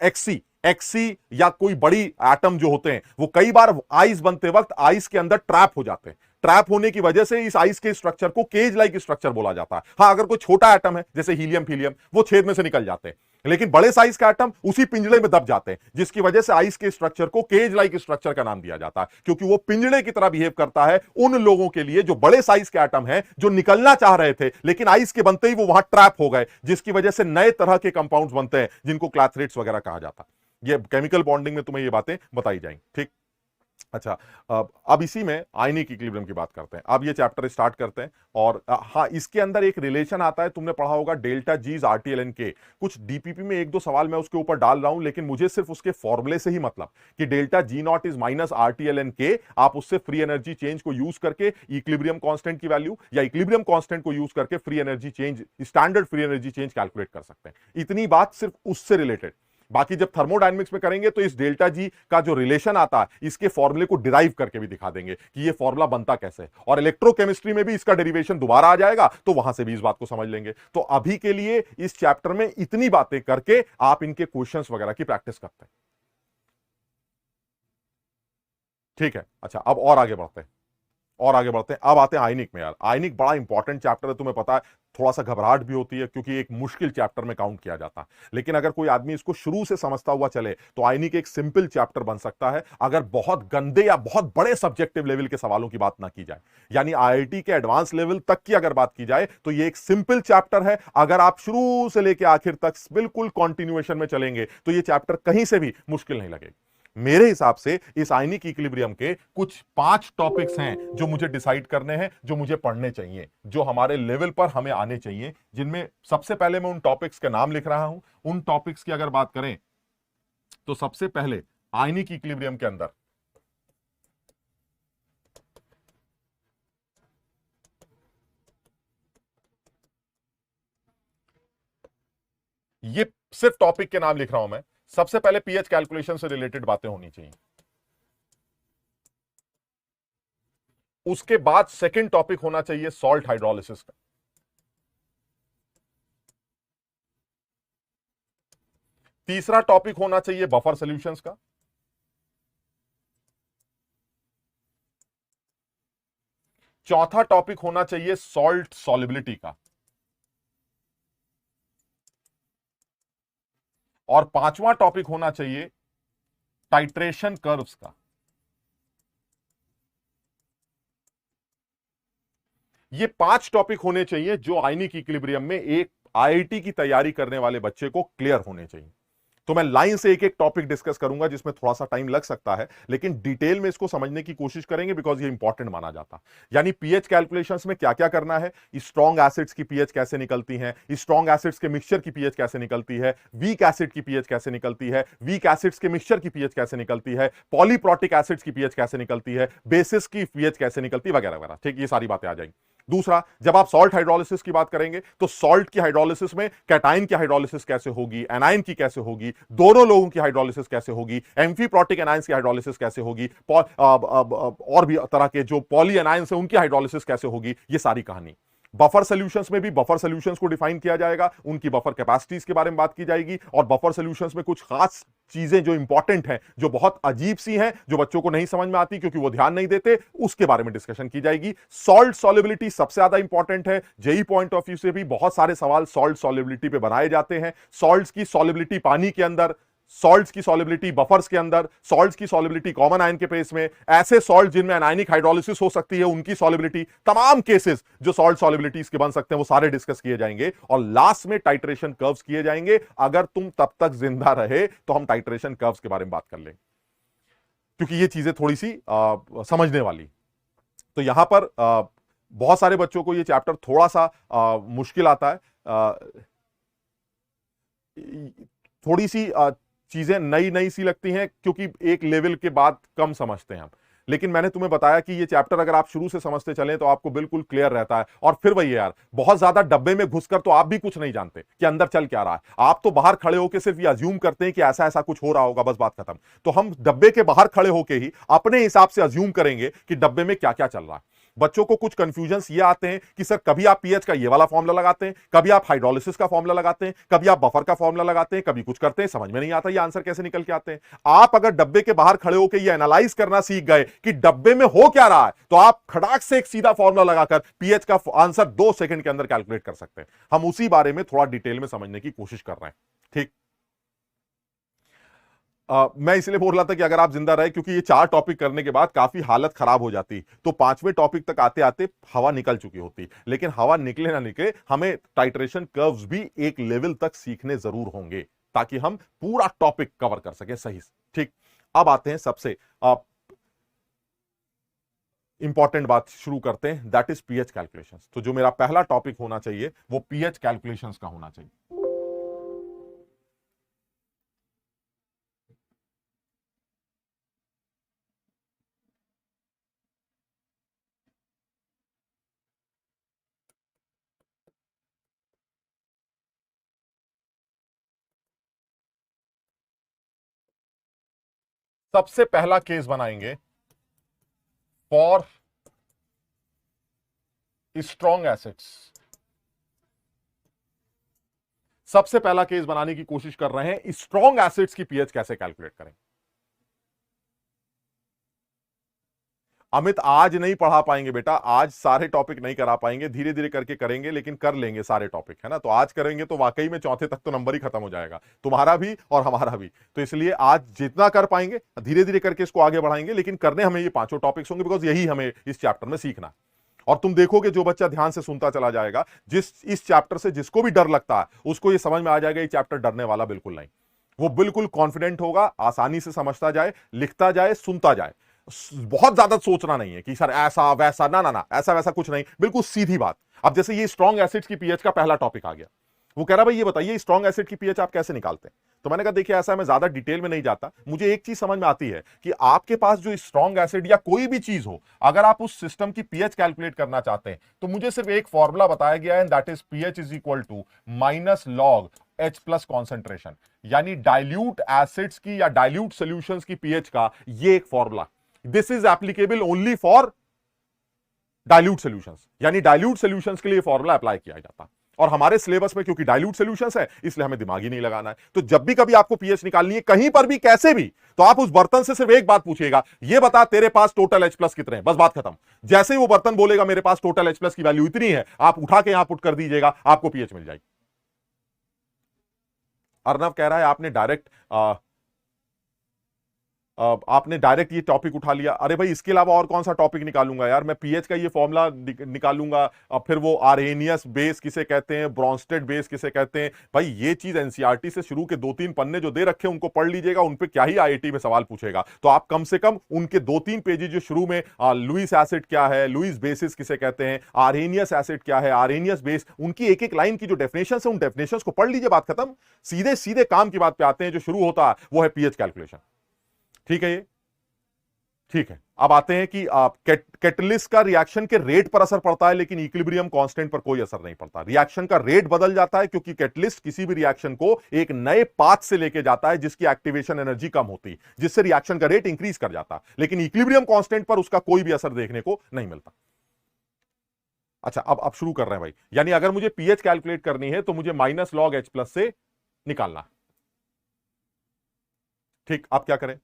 एक्सी एक्सी या कोई बड़ी एटम जो होते हैं वो कई बार आइस बनते वक्त आइस के अंदर ट्रैप हो जाते हैं। ट्रैप होने की वजह से इस आइस के स्ट्रक्चर को केज लाइक स्ट्रक्चर बोला जाता है। हाँ, अगर कोई छोटा एटम है जैसे हीलियम फीलियम, वो छेद में से निकल जाते हैं, लेकिन बड़े साइज का एटम उसी पिंजड़े में दब जाते हैं, जिसकी वजह से आइस के स्ट्रक्चर को केज लाइक स्ट्रक्चर का नाम दिया जाता है, क्योंकि वो पिंजड़े की तरह बिहेव करता है उन लोगों के लिए जो बड़े साइज के एटम हैं, जो निकलना चाह रहे थे लेकिन आइस के बनते ही वो वहां ट्रैप हो गए, जिसकी वजह से नए तरह के कंपाउंड्स बनते हैं जिनको क्लैथरेट्स वगैरह कहा जाता है। ये केमिकल बॉन्डिंग में तुम्हें ये बातें बताई जाएंगी, ठीक? अच्छा, अब इसी में आयनिक इक्विलिब्रियम की बात करते हैं। अब ये चैप्टर स्टार्ट करते हैं, और हाँ, इसके अंदर एक रिलेशन आता है, तुमने पढ़ा होगा डेल्टा जीज आरटीएलएन के। कुछ डीपीपी में एक दो सवाल मैं उसके ऊपर डाल रहा हूं, लेकिन मुझे सिर्फ उसके फॉर्मूले से ही मतलब कि delta G naught is minus RTLN K, आप उससे फ्री एनर्जी चेंज को यूज करके इक्विलिब्रियम कांस्टेंट की वैल्यू या इक्विलिब्रियम कांस्टेंट को यूज करके free energy change, standard free energy change calculate कर सकते हैं। इतनी बात सिर्फ उससे रिलेटेड। बाकी जब थर्मोडायनेमिक्स में करेंगे तो इस डेल्टा जी का जो रिलेशन आता है, इसके फॉर्मूले को डिराइव करके भी दिखा देंगे कि ये फॉर्मूला बनता कैसे है, और इलेक्ट्रोकेमिस्ट्री में भी इसका डेरिवेशन दोबारा आ जाएगा, तो वहां से भी इस बात को समझ लेंगे। तो अभी के लिए इस चैप्टर में इतनी बातें करके आप इनके क्वेश्चंस वगैरह की प्रैक्टिस करते हैं, ठीक है? अच्छा, अब और आगे बढ़ते हैं। और आगे बढ़ते हैं। अब आते हैं आयनिक में। यार आयनिक बड़ा इंपॉर्टेंट चैप्टर है, तुम्हें पता है। थोड़ा सा घबराहट भी होती है क्योंकि एक मुश्किल चैप्टर में काउंट किया जाता है, लेकिन अगर कोई आदमी इसको शुरू से समझता हुआ चले तो आयनिक एक सिंपल चैप्टर बन सकता है, अगर बहुत गंदे या बहुत बड़े सब्जेक्टिव लेवल के सवालों की बात ना की जाए। यानी आईआईटी के एडवांस लेवल तक की अगर बात की जाए तो ये एक सिंपल चैप्टर है। अगर आप शुरू से लेकर आखिर तक बिल्कुल कॉन्टिन्यूएशन में चलेंगे तो ये चैप्टर कहीं से भी मुश्किल नहीं लगेगा। मेरे हिसाब से इस आयनिक इक्विलिब्रियम के कुछ 5 टॉपिक्स हैं जो मुझे डिसाइड करने हैं, जो मुझे पढ़ने चाहिए, जो हमारे लेवल पर हमें आने चाहिए, जिनमें सबसे पहले मैं उन टॉपिक्स के नाम लिख रहा हूं। उन टॉपिक्स की अगर बात करें तो सबसे पहले आयनिक इक्विलिब्रियम के अंदर ये सिर्फ टॉपिक के नाम लिख रहा हूं मैं। सबसे पहले पीएच कैलकुलेशन से रिलेटेड बातें होनी चाहिए। उसके बाद सेकंड टॉपिक होना चाहिए सॉल्ट हाइड्रोलिसिस का। तीसरा टॉपिक होना चाहिए बफर सॉल्यूशंस का। चौथा टॉपिक होना चाहिए सॉल्ट सॉल्युबिलिटी का। और पांचवा टॉपिक होना चाहिए टाइट्रेशन कर्व्स का। ये 5 टॉपिक होने चाहिए जो आयनिक इक्विलिब्रियम में एक आईआईटी की तैयारी करने वाले बच्चे को क्लियर होने चाहिए। तो मैं लाइन से एक एक टॉपिक डिस्कस करूंगा जिसमें थोड़ा सा टाइम लग सकता है, लेकिन डिटेल में इसको समझने की कोशिश करेंगे बिकॉज ये इंपॉर्टेंट माना जाता है। यानी पीएच कैलकुलेशंस में क्या क्या करना है, स्ट्रॉन्ग एसिड्स की पीएच कैसे निकलती है, स्ट्रॉन्ग एसिड्स के मिक्सचर की पीएच कैसे निकलती है, वीक एसिड की पीएच कैसे निकलती है, वीक एसिड्स के मिक्सचर की पीएच कैसे निकलती है, पॉलीप्रोटिक एसिड्स की पीएच कैसे निकलती है, बेसिस की पीएच कैसे निकलती है, वगैरह वगैरह। ठीक, ये सारी बातें आ जाएंगी। दूसरा, जब आप सॉल्ट हाइड्रोलिसिस की बात करेंगे तो सॉल्ट की हाइड्रोलिसिस में कैटाइन की हाइड्रोलिसिस कैसे होगी, एनाइन की कैसे होगी, दोनों लोगों की हाइड्रोलिसिस कैसे होगी, एम्फीप्रोटिक एनाइंस की हाइड्रोलिसिस कैसे होगी, और भी तरह के जो पॉली एनाइंस है उनकी हाइड्रोलिसिस कैसे होगी, ये सारी कहानी। बफर सॉल्यूशंस में भी बफर सॉल्यूशंस को डिफाइन किया जाएगा, उनकी बफर कैपेसिटीज के बारे में बात की जाएगी, और बफर सॉल्यूशंस में कुछ खास चीजें जो इंपॉर्टेंट हैं, जो बहुत अजीब सी हैं, जो बच्चों को नहीं समझ में आती क्योंकि वो ध्यान नहीं देते, उसके बारे में डिस्कशन की जाएगी। सॉल्ट सॉल्युबिलिटी सबसे ज्यादा इंपॉर्टेंट है। जेई पॉइंट ऑफ व्यू से भी बहुत सारे सवाल सॉल्ट सॉल्युबिलिटी पे बनाए जाते हैं। सॉल्ट्स की सॉल्युबिलिटी पानी के अंदर, सॉल्ट्स की सॉल्युबिलिटी बफर्स के अंदर, सॉल्ट्स की सॉल्युबिलिटी कॉमन आयन के पेस में, ऐसे सॉल्ट जिनमें एनायनिक हाइड्रोलिसिस हो सकती है उनकी सॉल्युबिलिटी, तमाम केसेस जो सॉल्ट सॉल्युबिलिटीज के बन सकते हैं वो सारे डिस्कस किए जाएंगे, और लास्ट में टाइट्रेशन कर्व्स किए जाएंगे। अगर तुम तब तक जिंदा रहे तो हम टाइट्रेशन कर्व्स के बारे में बात कर लेंगे, क्योंकि ये चीजें थोड़ी सी समझने वाली। तो यहां पर बहुत सारे बच्चों को ये चैप्टर थोड़ा सा मुश्किल आता है। थोड़ी सी चीजें नई नई सी लगती हैं क्योंकि एक लेवल के बाद कम समझते हैं हम, लेकिन मैंने तुम्हें बताया कि ये चैप्टर अगर आप शुरू से समझते चलें तो आपको बिल्कुल क्लियर रहता है। और फिर वही यार, बहुत ज्यादा डब्बे में घुसकर तो आप भी कुछ नहीं जानते कि अंदर चल क्या रहा है। आप तो बाहर खड़े होकर सिर्फ ये अज्यूम करते हैं कि ऐसा ऐसा कुछ हो रहा होगा, बस बात खत्म। तो हम डब्बे के बाहर खड़े होकर ही अपने हिसाब से अज्यूम करेंगे कि डब्बे में क्या क्या चल रहा है। बच्चों को कुछ कंफ्यूजन्स ये आते हैं कि सर कभी आप पीएच का ये वाला फॉर्मूला लगाते हैं, कभी आप हाइड्रोलिसिस का फॉर्मूला लगाते हैं, कभी आप बफर का फॉर्मूला लगाते हैं, कभी कुछ करते हैं, समझ में नहीं आता ये आंसर कैसे निकल के आते हैं। आप अगर डब्बे के बाहर खड़े होकर ये एनालाइज करना सीख गए कि डब्बे में हो क्या रहा है, तो आप खड़ाक से एक सीधा फॉर्मूला लगाकर पीएच का आंसर 2 सेकंड के अंदर कैलकुलेट कर सकते हैं। हम उसी बारे में थोड़ा डिटेल में समझने की कोशिश कर रहे हैं। ठीक, मैं इसलिए बोल रहा था कि अगर आप जिंदा रहे, क्योंकि ये 4 टॉपिक करने के बाद काफी हालत खराब हो जाती, तो 5वें टॉपिक तक आते आते हवा निकल चुकी होती। लेकिन हवा निकले ना निकले, हमें टाइट्रेशन कर्व्स भी एक लेवल तक सीखने जरूर होंगे ताकि हम पूरा टॉपिक कवर कर सकें सही से। ठीक, अब आते हैं सबसे इंपॉर्टेंट बात शुरू करते हैं, दैट इज पीएच कैलकुलेशंस। तो जो मेरा पहला टॉपिक होना चाहिए वो पीएच कैलकुलेशंस का होना चाहिए। सबसे पहला केस बनाएंगे फॉर स्ट्रॉन्ग एसिड्स। सबसे पहला केस बनाने की कोशिश कर रहे हैं स्ट्रॉन्ग एसिड्स की पीएच कैसे कैलकुलेट करें। अमित आज नहीं पढ़ा पाएंगे बेटा, आज सारे टॉपिक नहीं करा पाएंगे, धीरे धीरे करके करेंगे, लेकिन कर लेंगे सारे टॉपिक, है ना। तो आज करेंगे तो वाकई में चौथे तक तो नंबर ही खत्म हो जाएगा, तुम्हारा भी और हमारा भी। तो इसलिए आज जितना कर पाएंगे धीरे धीरे करके इसको आगे बढ़ाएंगे, लेकिन करने हमें ये पांचों टॉपिक्स होंगे, बिकॉज यही हमें इस चैप्टर में सीखना है। और तुम देखोगे जो बच्चा ध्यान से सुनता चला जाएगा, इस चैप्टर से जिसको भी डर लगता है उसको ये समझ में आ जाएगा ये चैप्टर डरने वाला बिल्कुल नहीं। वो बिल्कुल कॉन्फिडेंट होगा, आसानी से समझता जाए, लिखता जाए, सुनता जाए। बहुत ज्यादा सोचना नहीं है कि सर ऐसा वैसा, ना ना ना, ऐसा वैसा कुछ नहीं, बिल्कुल सीधी बात। अब जैसे ये स्ट्रॉन्ग एसिड्स की पीएच का पहला टॉपिक आ गया, वो कह रहा भाई ये बताइए स्ट्रॉन्ग एसिड की पीएच आप कैसे निकालते हैं। तो मैंने कहा देखिए ऐसा, मैं ज्यादा डिटेल में नहीं जाता, मुझे एक चीज समझ में आती है कि आपके पास जो स्ट्रॉन्ग एसिड या कोई भी चीज हो, अगर आप उस सिस्टम की पीएच कैलकुलेट करना चाहते हैं तो मुझे सिर्फ एक फॉर्मूला बताया गया है, that is pH is equal to minus log H plus concentration, यानी डाइल्यूट एसिड्स की या डाइल्यूट सॉल्यूशंस की पीएच का ये एक formula. This is applicable only for dilute solutions, यानी डाइल्यूट सॉल्यूशंस के लिए फॉर्मूला अप्लाई किया जाता। और हमारे सिलेबस में क्योंकि डाइल्यूट सॉल्यूशंस है इसलिए हमें दिमाग ही नहीं लगाना है। तो जब भी कभी आपको पीएच निकालनी है कहीं पर भी कैसे भी, तो आप उस बर्तन से सिर्फ एक बात पूछिएगा, ये बता तेरे पास टोटल H प्लस कितने हैं, बस बात खत्म। जैसे ही वो बर्तन बोलेगा मेरे पास टोटल H प्लस की वैल्यू इतनी है, आप उठा के यहां पुट कर दीजिएगा, आपको पीएच मिल जाएगी। अर्नव कह रहा है आपने डायरेक्ट ये टॉपिक उठा लिया। अरे भाई इसके अलावा और कौन सा टॉपिक निकालूंगा यार, मैं पीएच का ये फॉर्मूला निकालूंगा, अब फिर वो आर्हेनियस बेस किसे कहते हैं, ब्रॉन्स्टेड बेस किसे कहते हैं। भाई ये चीज एनसीईआरटी से शुरू के 2-3 पन्ने जो दे रखे हैं उनको पढ़ लीजिएगा, उन पे क्या ही आईआईटी में सवाल पूछेगा। तो आप कम से कम उनके 2-3 पेजेस जो शुरू में लुइस एसिड क्या है, लुइस बेसिस किसे कहते हैं, आर्हेनियस एसिड क्या है, आर्हेनियस बेस, उनकी एक एक लाइन की जो डेफिनेशन है उन डेफिनेशन को पढ़ लीजिए, बात खत्म। सीधे सीधे काम की बात पे आते हैं, जो शुरू होता है वो है पीएच कैलकुलेशन। ठीक है, ये ठीक है। अब आते हैं कि कैटलिस्ट का रिएक्शन के रेट पर असर पड़ता है, लेकिन इक्विलिब्रियम कांस्टेंट पर कोई असर नहीं पड़ता। रिएक्शन का रेट बदल जाता है क्योंकि कैटलिस्ट किसी भी रिएक्शन को एक नए पाथ से लेके जाता है जिसकी एक्टिवेशन एनर्जी कम होती, जिससे रिएक्शन का रेट इंक्रीज कर जाता, लेकिन इक्विलिब्रियम कांस्टेंट पर उसका कोई भी असर देखने को नहीं मिलता। अच्छा, अब शुरू कर रहे हैं भाई, यानी अगर मुझे पीएच कैलकुलेट करनी है तो मुझे माइनस लॉग H प्लस से निकालना है। ठीक, अब क्या करें?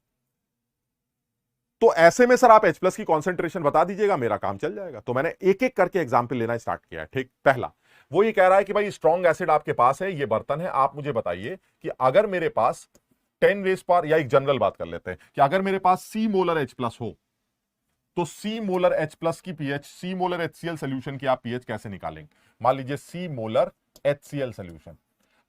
तो ऐसे में सर आप H प्लस की कॉन्सेंट्रेशन बता दीजिएगा, मेरा काम चल जाएगा। तो मैंने एक एक करके एग्जाम्पल लेना स्टार्ट किया है। ठीक, पहला वो ये कह रहा है कि भाई स्ट्रॉन्ग एसिड आपके पास है, ये बर्तन है, आप मुझे बताइए कि अगर मेरे पास 10 रेज पावर, या एक जनरल बात कर लेते हैं कि अगर मेरे पास C मोलर H प्लस हो तो C मोलर H प्लस की pH, C molar HCl solution की आप पीएच कैसे निकालेंगे। मान लीजिए C मोलर HCl सोल्यूशन,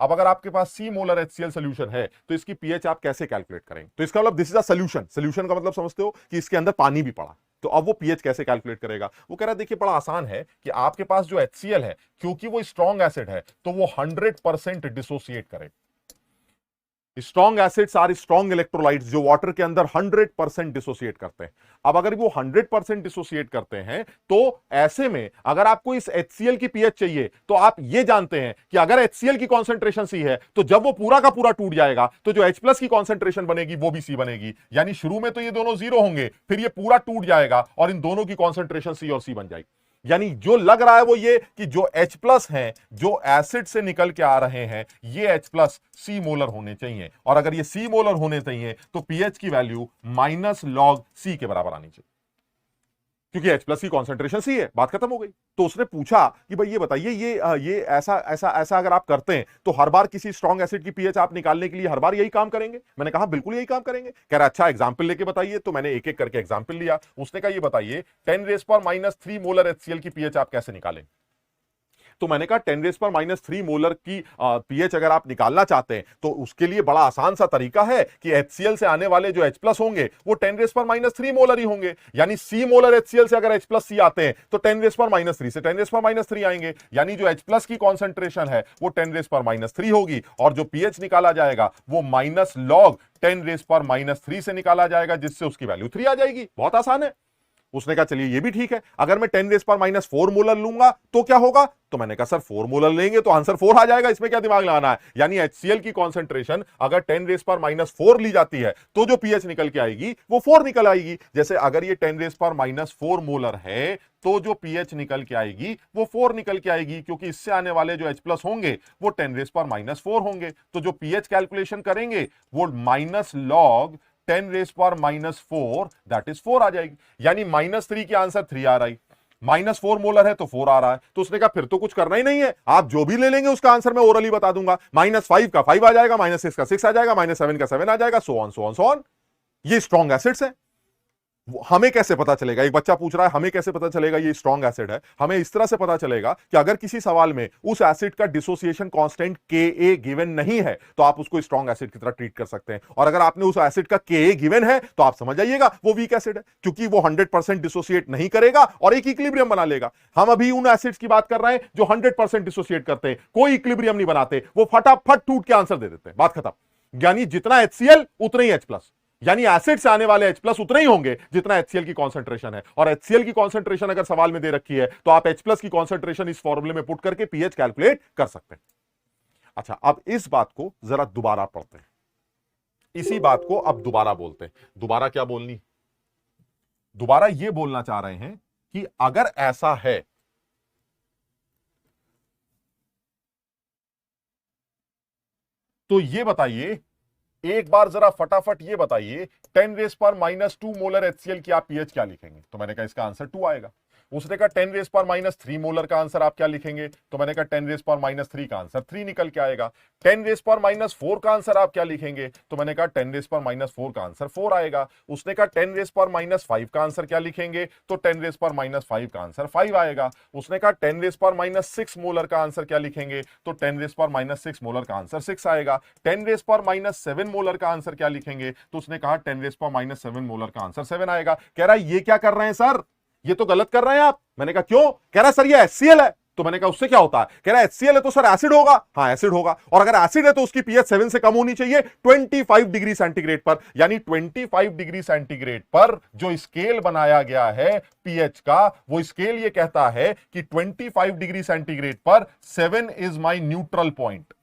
अब अगर आपके पास C मोलर HCl सोल्यूशन है तो इसकी पीएच आप कैसे कैलकुलेट करेंगे। तो इसका मतलब this is a solution, solution का मतलब समझते हो कि इसके अंदर पानी भी पड़ा, तो अब वो पीएच कैसे कैलकुलेट करेगा। वो कह रहा है देखिए बड़ा आसान है कि आपके पास जो HCl है, क्योंकि वो स्ट्रॉन्ग एसिड है तो वो 100% डिसोसिएट करेगा। Strong acids are strong electrolytes जो वाटर के अंदर 100% डिसोसिएट करते हैं। अब अगर वो 100% डिसोसिएट करते हैं तो ऐसे में अगर आपको इस HCl की पीएच चाहिए तो आप ये जानते हैं कि अगर HCl की कॉन्सेंट्रेशन C है तो जब वो पूरा का पूरा टूट जाएगा तो जो H प्लस की कॉन्सेंट्रेशन बनेगी वो भी C बनेगी। यानी शुरू में तो ये दोनों जीरो होंगे, फिर ये पूरा टूट जाएगा और इन दोनों की कॉन्सेंट्रेशन C और C बन जाएगी। यानी जो लग रहा है वो ये कि जो H प्लस हैं, जो एसिड से निकल के आ रहे हैं, ये H प्लस C मोलर होने चाहिए, और अगर ये C मोलर होने चाहिए तो पीएच की वैल्यू माइनस लॉग C के बराबर आनी चाहिए, क्योंकि H प्लस की कॉन्सेंट्रेशन C है, बात खत्म हो गई। तो उसने पूछा कि भाई ये बताइए ये ऐसा ऐसा ऐसा अगर आप करते हैं तो हर बार किसी स्ट्रॉन्ग एसिड की पीएच आप निकालने के लिए हर बार यही काम करेंगे। मैंने कहा बिल्कुल यही काम करेंगे। कह रहा अच्छा एग्जांपल लेके बताइए। तो मैंने एक एक करके एग्जांपल लिया। उसने कहा ये बताइए 10⁻³ मोलर HCl की पीएच आप कैसे निकालें। तो मैंने कहा 10⁻³ मोलर की पीएच अगर आप निकालना चाहते हैं तो उसके लिए बड़ा आसान सा तरीका है कि HCl से आने वाले जो H प्लस होंगे वो 10⁻³ मोलर ही होंगे। यानी C मोलर HCl से अगर H प्लस C आते हैं तो 10⁻³ से 10⁻³ आएंगे, यानी जो H प्लस की कॉन्सेंट्रेशन है वो 10⁻³ होगी, और जो पीएच निकाला जाएगा वो माइनस लॉग 10⁻³ से निकाला जाएगा, जिससे उसकी वैल्यू 3 आ जाएगी। बहुत आसान है। उसने कहा चलिए ये भी ठीक है, अगर मैं 10⁻⁴ मोलर लूंगा तो क्या होगा। तो मैंने कहा सर 4 मोलर लेंगे तो आंसर 4 आ जाएगा, इसमें क्या दिमाग लगाना है। यानी HCl की कॉन्सेंट्रेशन अगर 10⁻⁴ ली जाती है तो जो पीएच निकल के आएगी वो 4 निकल आएगी। जैसे अगर ये 10⁻⁴ मोलर है तो जो पीएच निकल के आएगी वो 4 निकल के आएगी, क्योंकि इससे आने वाले जो H प्लस होंगे वो 10⁻⁴ होंगे। तो जो पीएच कैलकुलेशन करेंगे वो माइनस लॉग 10⁻⁴ दैट इज 4 आ जाएगी। यानी -3 की आंसर 3 आ रहा है, -4 मोलर है तो 4 आ रहा है। तो उसने कहा फिर तो कुछ करना ही नहीं है, आप जो भी ले लेंगे उसका आंसर मैं ओरली बता दूंगा। -5 का 5 आ जाएगा, -6 का 6 आ जाएगा, -7 का 7 आ जाएगा, so on so on so on. ये स्ट्रॉन्ग एसिड्स है। हमें कैसे पता चलेगा, एक बच्चा पूछ रहा है हमें कैसे पता चलेगा ये स्ट्रॉन्ग एसिड है? हमें इस तरह से पता चलेगा कि अगर किसी सवाल में उस एसिड का डिसोसिएशन कांस्टेंट Ka गिवन नहीं है तो आप उसको स्ट्रॉन्ग एसिड की तरह ट्रीट कर सकते हैं। और अगर आपने उस एसिड का Ka गिवन है तो आप समझ जाइएगा वो वीक एसिड है, क्योंकि वो 100% डिसोसिएट नहीं करेगा और एक इक्विलिब्रियम बना लेगा। हम अभी उन एसिड्स की बात कर रहे हैं जो 100% डिसोसिएट करते हैं, कोई इक्विलिब्रियम नहीं बनाते, वो फटाफट टूट के आंसर दे देते हैं, बात खत्म। यानी जितना HCl उतना ही H+, यानी एसिड से आने वाले H+ उतने ही होंगे जितना HCl की कॉन्सेंट्रेशन है। और HCl की कॉन्सेंट्रेशन अगर सवाल में दे रखी है तो आप H+ की कॉन्सेंट्रेशन इस फॉर्मूले में पुट करके pH कैलकुलेट कर सकते हैं। अच्छा, अब इस बात को जरा दोबारा पढ़ते हैं, इसी बात को अब दोबारा बोलते हैं। दोबारा क्या बोलनी? दोबारा यह बोलना चाह रहे हैं कि अगर ऐसा है तो ये बताइए, एक बार जरा फटाफट ये बताइए 10⁻² मोलर HCl की आप pH क्या लिखेंगे? तो मैंने कहा इसका आंसर 2 आएगा। उसने कहा 10⁻³ मोलर का आंसर आप क्या लिखेंगे? तो मैंने कहा 10⁻³ का आंसर 3 निकल के आएगा। 10⁻⁴ का आंसर आप क्या लिखेंगे? तो मैंने कहा 10⁻⁴ का आंसर 4 आएगा। उसने कहा 10⁻⁵ का आंसर क्या लिखेंगे? तो 10⁻⁵ का आंसर 5 आएगा। उसने कहा 10⁻�6 मोलर का आंसर क्या लिखेंगे? तो 10⁻�6 मोलर का आंसर 6 आएगा। 10⁻7 मोलर का आंसर क्या लिखेंगे? तो उसने कहा 10⁻7 मोलर का आंसर 7 आएगा। कह रहा है ये क्या कर रहे हैं सर, ये तो गलत कर रहे हैं आप। मैंने कहा क्यों? कह रहा है सर ये HCl है। तो मैंने कहा उससे क्या होता है? कह रहा है HCl है तो सर एसिड होगा। हाँ एसिड होगा, और अगर एसिड है तो उसकी pH 7 से कम होनी चाहिए 25 डिग्री सेंटीग्रेड पर। यानी 25 डिग्री सेंटीग्रेड पर जो स्केल बनाया गया है pH का, वो स्केल ये कहता है कि 25 डिग्री सेंटीग्रेड पर 7 इज माई न्यूट्रल पॉइंट।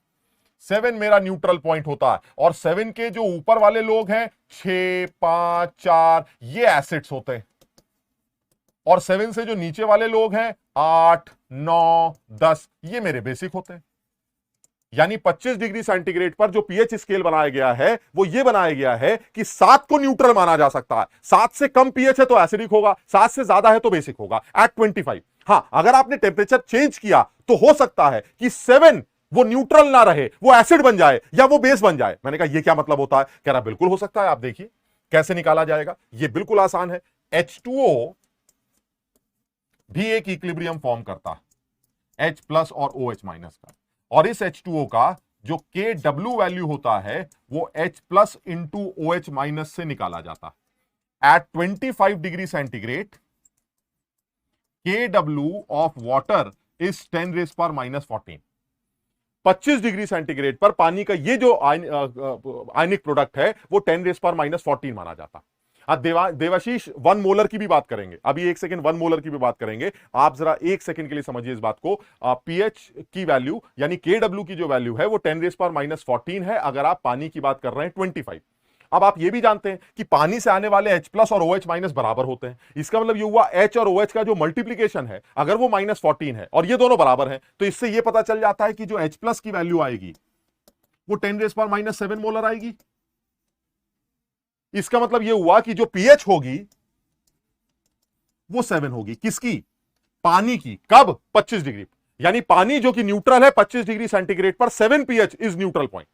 7 मेरा न्यूट्रल पॉइंट होता है। और 7 के जो ऊपर वाले लोग हैं 6, 5, 4 ये एसिड्स होते हैं, और 7 से जो नीचे वाले लोग हैं 8, 9, 10 ये मेरे बेसिक होते हैं। यानी 25 डिग्री सेंटीग्रेड पर जो pH स्केल बनाया गया है वो ये बनाया गया है कि 7 को न्यूट्रल माना जा सकता है। 7 से कम pH है तो एसिडिक होगा, 7 से ज्यादा है तो बेसिक होगा एट 25। हां, अगर आपने टेम्परेचर चेंज किया तो हो सकता है कि 7 वो न्यूट्रल ना रहे, वो एसिड बन जाए या वो बेस बन जाए। मैंने कहा ये क्या मतलब होता है? कह रहा बिल्कुल हो सकता है। आप देखिए कैसे निकाला जाएगा, ये बिल्कुल आसान है। H2O भी एक इक्विलिब्रियम फॉर्म करता है H+ और OH- का, और इस H2O का जो Kw वैल्यू होता है वो H+ इंटू OH- से निकाला जाता है। At 25 degree centigrade Kw of water is 10⁻⁻14। 25 degree centigrade पर पानी का ये जो आयनिक प्रोडक्ट है वो 10⁻⁻14 माना जाता। देवाशीष 1 मोलर की भी बात करेंगे, अभी एक सेकंड 1 मोलर की भी बात करेंगे। आप जरा एक सेकंड के लिए समझिए इस बात को। pH की वैल्यू यानी Kw की जो वैल्यू है वो 10⁻⁻14 है अगर आप पानी की बात कर रहे हैं 25। अब आप ये भी जानते हैं कि पानी से आने वाले H+ और OH- बराबर होते हैं। इसका मतलब ये हुआ H और OH का जो मल्टीप्लीकेशन है अगर वो -14 है और ये दोनों बराबर हैं तो इससे ये पता चल जाता है कि जो H+ की वैल्यू आएगी वो 10⁻⁷ मोलर आएगी। इसका मतलब यह हुआ कि जो pH होगी वो 7 होगी। किसकी? पानी की। कब? 25 डिग्री। यानी पानी जो कि न्यूट्रल है 25 डिग्री सेंटीग्रेड पर 7 pH इज न्यूट्रल पॉइंट।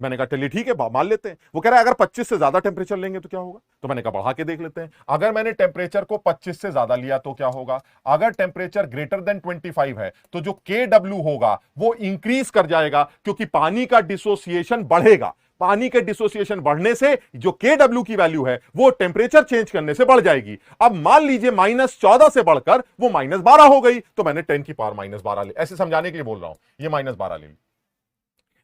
मैंने कहा चलिए ठीक है मान लेते हैं। वो कह रहा है अगर 25 से ज्यादा टेंपरेचर लेंगे तो क्या होगा? तो मैंने कहा बढ़ा के देख लेते हैं। अगर मैंने टेंपरेचर को 25 से ज्यादा लिया तो क्या होगा? अगर टेंपरेचर ग्रेटर देन 25 है तो जो Kw होगा वो इंक्रीज कर जाएगा, क्योंकि पानी का डिसोसिएशन बढ़ेगा। पानी के डिसोसिएशन बढ़ने से जो Kw की वैल्यू है वो टेंपरेचर चेंज करने से बढ़ जाएगी। अब मान लीजिए -14 से बढ़कर वो -12 हो गई तो मैंने 10 की पावर -12 ले, ऐसे समझाने के लिए बोल रहा हूं, ये -12 ले ली।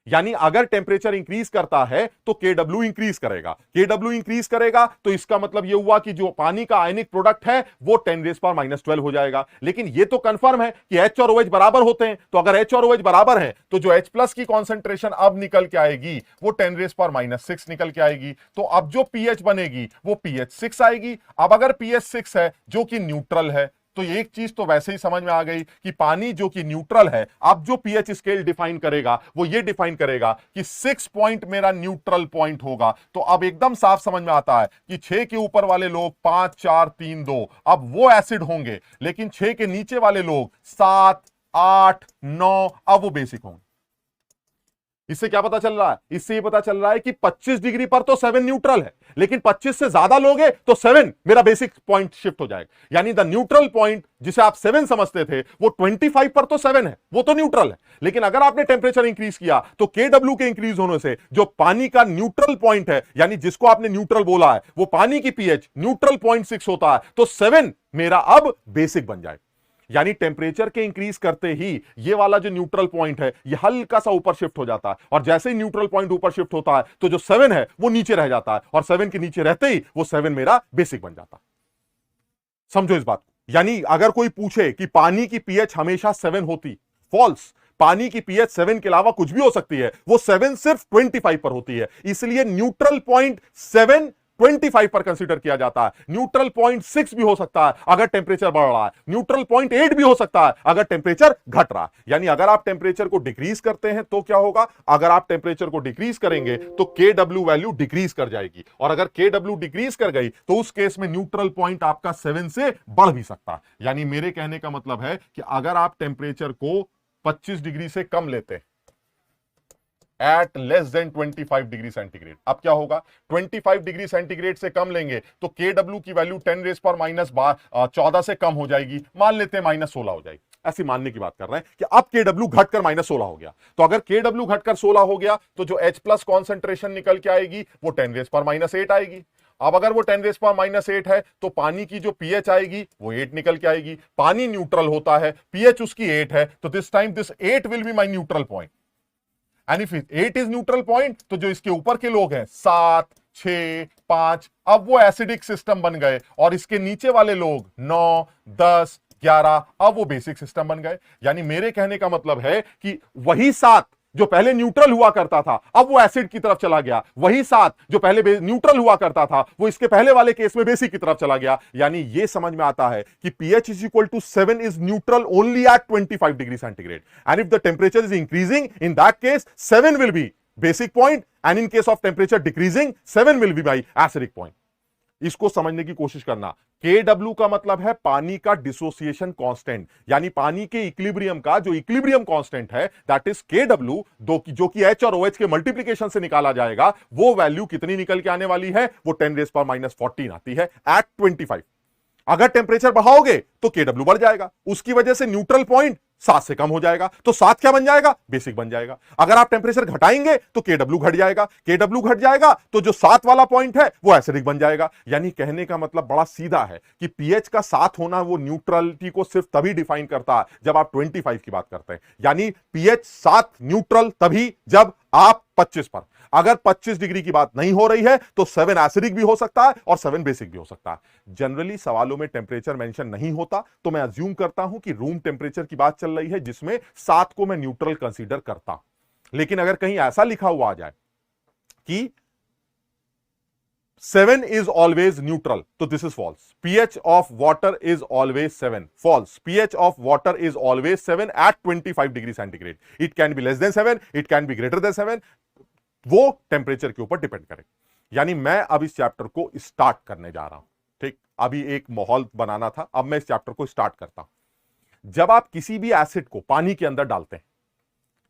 यानी अगर टेंपरेचर इंक्रीज करता है तो Kw इंक्रीज करेगा। Kw इंक्रीज करेगा तो इसका मतलब यह हुआ कि जो पानी का आयनिक प्रोडक्ट है वो 10⁻⁻12 हो जाएगा। लेकिन यह तो कंफर्म है कि H और OH बराबर होते हैं, तो अगर H और OH बराबर हैं तो जो H+ की कॉन्सेंट्रेशन अब निकल के आएगी वो 10⁻⁻6 निकल के आएगी। तो अब जो pH बनेगी वो pH 6 आएगी। अब अगर pH 6 है जो कि न्यूट्रल है तो एक चीज तो वैसे ही समझ में आ गई कि पानी जो कि न्यूट्रल है, अब जो पीएच स्केल डिफाइन करेगा वो ये डिफाइन करेगा कि 6 पॉइंट मेरा न्यूट्रल पॉइंट होगा। तो अब एकदम साफ समझ में आता है कि 6 के ऊपर वाले लोग 5 4 3 2 अब वो एसिड होंगे, लेकिन 6 के नीचे वाले लोग 7 8 9 अब वो बेसिक होंगे। इससे क्या पता चल रहा है? इससे ये पता चल रहा है कि 25 डिग्री पर तो 7 न्यूट्रल है, लेकिन 25 से ज्यादा लोग हैं तो 7 मेरा बेसिक पॉइंट शिफ्ट हो जाएगा। यानी द न्यूट्रल पॉइंट जिसे आप 7 समझते थे वो 25 पर तो 7 है, वो तो न्यूट्रल है। लेकिन अगर आपने टेंपरेचर इंक्रीज किया तो KW के इंक्रीज होने से जो पानी का न्यूट्रल पॉइंट है, यानी जिसको आपने न्यूट्रल बोला है, वो पानी की पीएच न्यूट्रल 0.6 होता है, तो 7 मेरा अब बेसिक बन जाएगा। यानी टेंपरेचर के इंक्रीज करते ही ये वाला जो न्यूट्रल पॉइंट है ये हल्का सा ऊपर शिफ्ट हो जाता है, और जैसे ही न्यूट्रल पॉइंट ऊपर शिफ्ट होता है तो जो 7 है वो नीचे रह जाता है, और 7 के नीचे रहते ही वो 7 मेरा बेसिक बन जाता है। समझो इस बात को। यानी अगर कोई पूछे कि पानी की पीएच हमेशा 7 होती, फॉल्स। पानी की पीएच 7 के अलावा कुछ भी हो सकती है, वो 7 सिर्फ 25 पर होती है। इसलिए न्यूट्रल पॉइंट 7 25 पर कंसीडर किया जाता है। न्यूट्रल पॉइंट 6 भी हो सकता है अगर टेंपरेचर बढ़ रहा है, न्यूट्रल पॉइंट 8 भी हो सकता है अगर टेंपरेचर घट रहा है। यानी अगर आप टेंपरेचर को डिक्रीज करते हैं तो क्या होगा? अगर आप टेंपरेचर को डिक्रीज करेंगे तो KW वैल्यू डिक्रीज कर जाएगी, और अगर KW डिक्रीज कर गई तो उस केस में न्यूट्रल पॉइंट आपका 7 से बढ़ भी सकता है। यानी मेरे कहने का मतलब है कि अगर आप टेंपरेचर को 25 डिग्री से कम लेते हैं at less than 25 degree centigrade, अब क्या होगा? 25 डिग्री सेंटीग्रेड से कम लेंगे तो KW की वैल्यू 10 रेज पर -14 से कम हो जाएगी, मान लेते हैं -16 हो जाएगी। ऐसी मानने की बात कर रहे हैं कि अब KW घटकर -16 हो गया। तो अगर KW घटकर 16 हो गया तो जो H+ कॉन्सेंट्रेशन निकल के आएगी वो 10 रेज पर -8 आएगी। अब अगर वो 10 रेज पर -8 है तो पानी की जो पीएच आएगी वो 8 निकल के आएगी। पानी न्यूट्रल होता है, पीएच उसकी 8 है, तो this time this 8 will be my neutral point. And if 8 is neutral point तो जो इसके ऊपर के लोग हैं 7 6 5 अब वो एसिडिक सिस्टम बन गए, और इसके नीचे वाले लोग 9 10 11 अब वो बेसिक सिस्टम बन गए। यानी मेरे कहने का मतलब है कि वही 7 जो पहले न्यूट्रल हुआ करता था अब वो एसिड की तरफ चला गया, वही 7 जो पहले न्यूट्रल हुआ करता था वो इसके पहले वाले केस में बेसिक की तरफ चला गया। यानी ये समझ में आता है कि pH is equal to 7 is neutral only at 25 degree centigrade, and if the temperature is increasing in that case 7 will be basic point, and in case of temperature decreasing 7 will be by acidic point। इसको समझने की कोशिश करना। KW का मतलब है पानी का डिसोसिएशन कांस्टेंट, यानी पानी के इक्विलिब्रियम का जो इक्विलिब्रियम कांस्टेंट है दैट इज KW, जो कि H और OH के मल्टीप्लिकेशन से निकाला जाएगा। वो वैल्यू कितनी निकल के आने वाली है? वो 10 रेज पर -14 आती है एट 25। अगर टेंपरेचर बढ़ाओगे तो KW बढ़ जाएगा, उसकी वजह से न्यूट्रल पॉइंट 7 से कम हो जाएगा, तो 7 क्या बन जाएगा? बेसिक बन जाएगा। अगर आप टेंपरेचर घटाएंगे तो KW घट जाएगा, KW घट जाएगा तो जो 7 वाला पॉइंट है वो एसिडिक बन जाएगा। यानी कहने का मतलब बड़ा सीधा है कि पीएच का 7 होना वो न्यूट्रलिटी को सिर्फ तभी डिफाइन करता है जब आप 25 की बात करते हैं। यानी पीएच 7 न्यूट्रल तभी जब आप 25 पर। अगर 25 डिग्री की बात नहीं हो रही है तो 7 एसिडिक भी हो सकता है और 7 बेसिक भी हो सकता है। जनरली सवालों में टेंपरेचर मेंशन नहीं होता, तो मैं अज्यूम करता हूं कि रूम टेंपरेचर की बात चल रही है जिसमें 7 को मैं न्यूट्रल कंसीडर करता। लेकिन अगर कहीं ऐसा लिखा हुआ आ जाए कि 7 is always neutral, तो this is false. pH of water is always 7. False. pH of water is always 7 at 25 degree centigrade. It can be less than 7, it can be greater than 7. वो टेम्परेचर के ऊपर depend करे। यानी मैं अब इस chapter को स्टार्ट करने जा रहा हूं। ठीक, अभी एक माहौल बनाना था, अब मैं इस चैप्टर को स्टार्ट करता हूं। जब आप किसी भी एसिड को पानी के अंदर डालते हैं,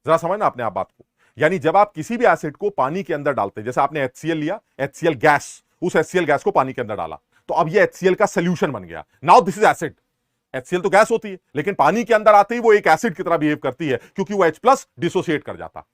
जरा समझना अपने आप बात को, यानी जब आप किसी भी एसिड को पानी के अंदर डालते हैं, जैसे आपने HCl लिया, HCl गैस, उस HCl गैस को पानी के अंदर डाला, तो अब ये HCl का सोल्यूशन बन गया। Now this is acid. HCl तो गैस होती है, लेकिन पानी के अंदर आते ही वो एक एसिड की तरह बिहेव करती है क्योंकि वो H+ डिसोसिएट कर जाता।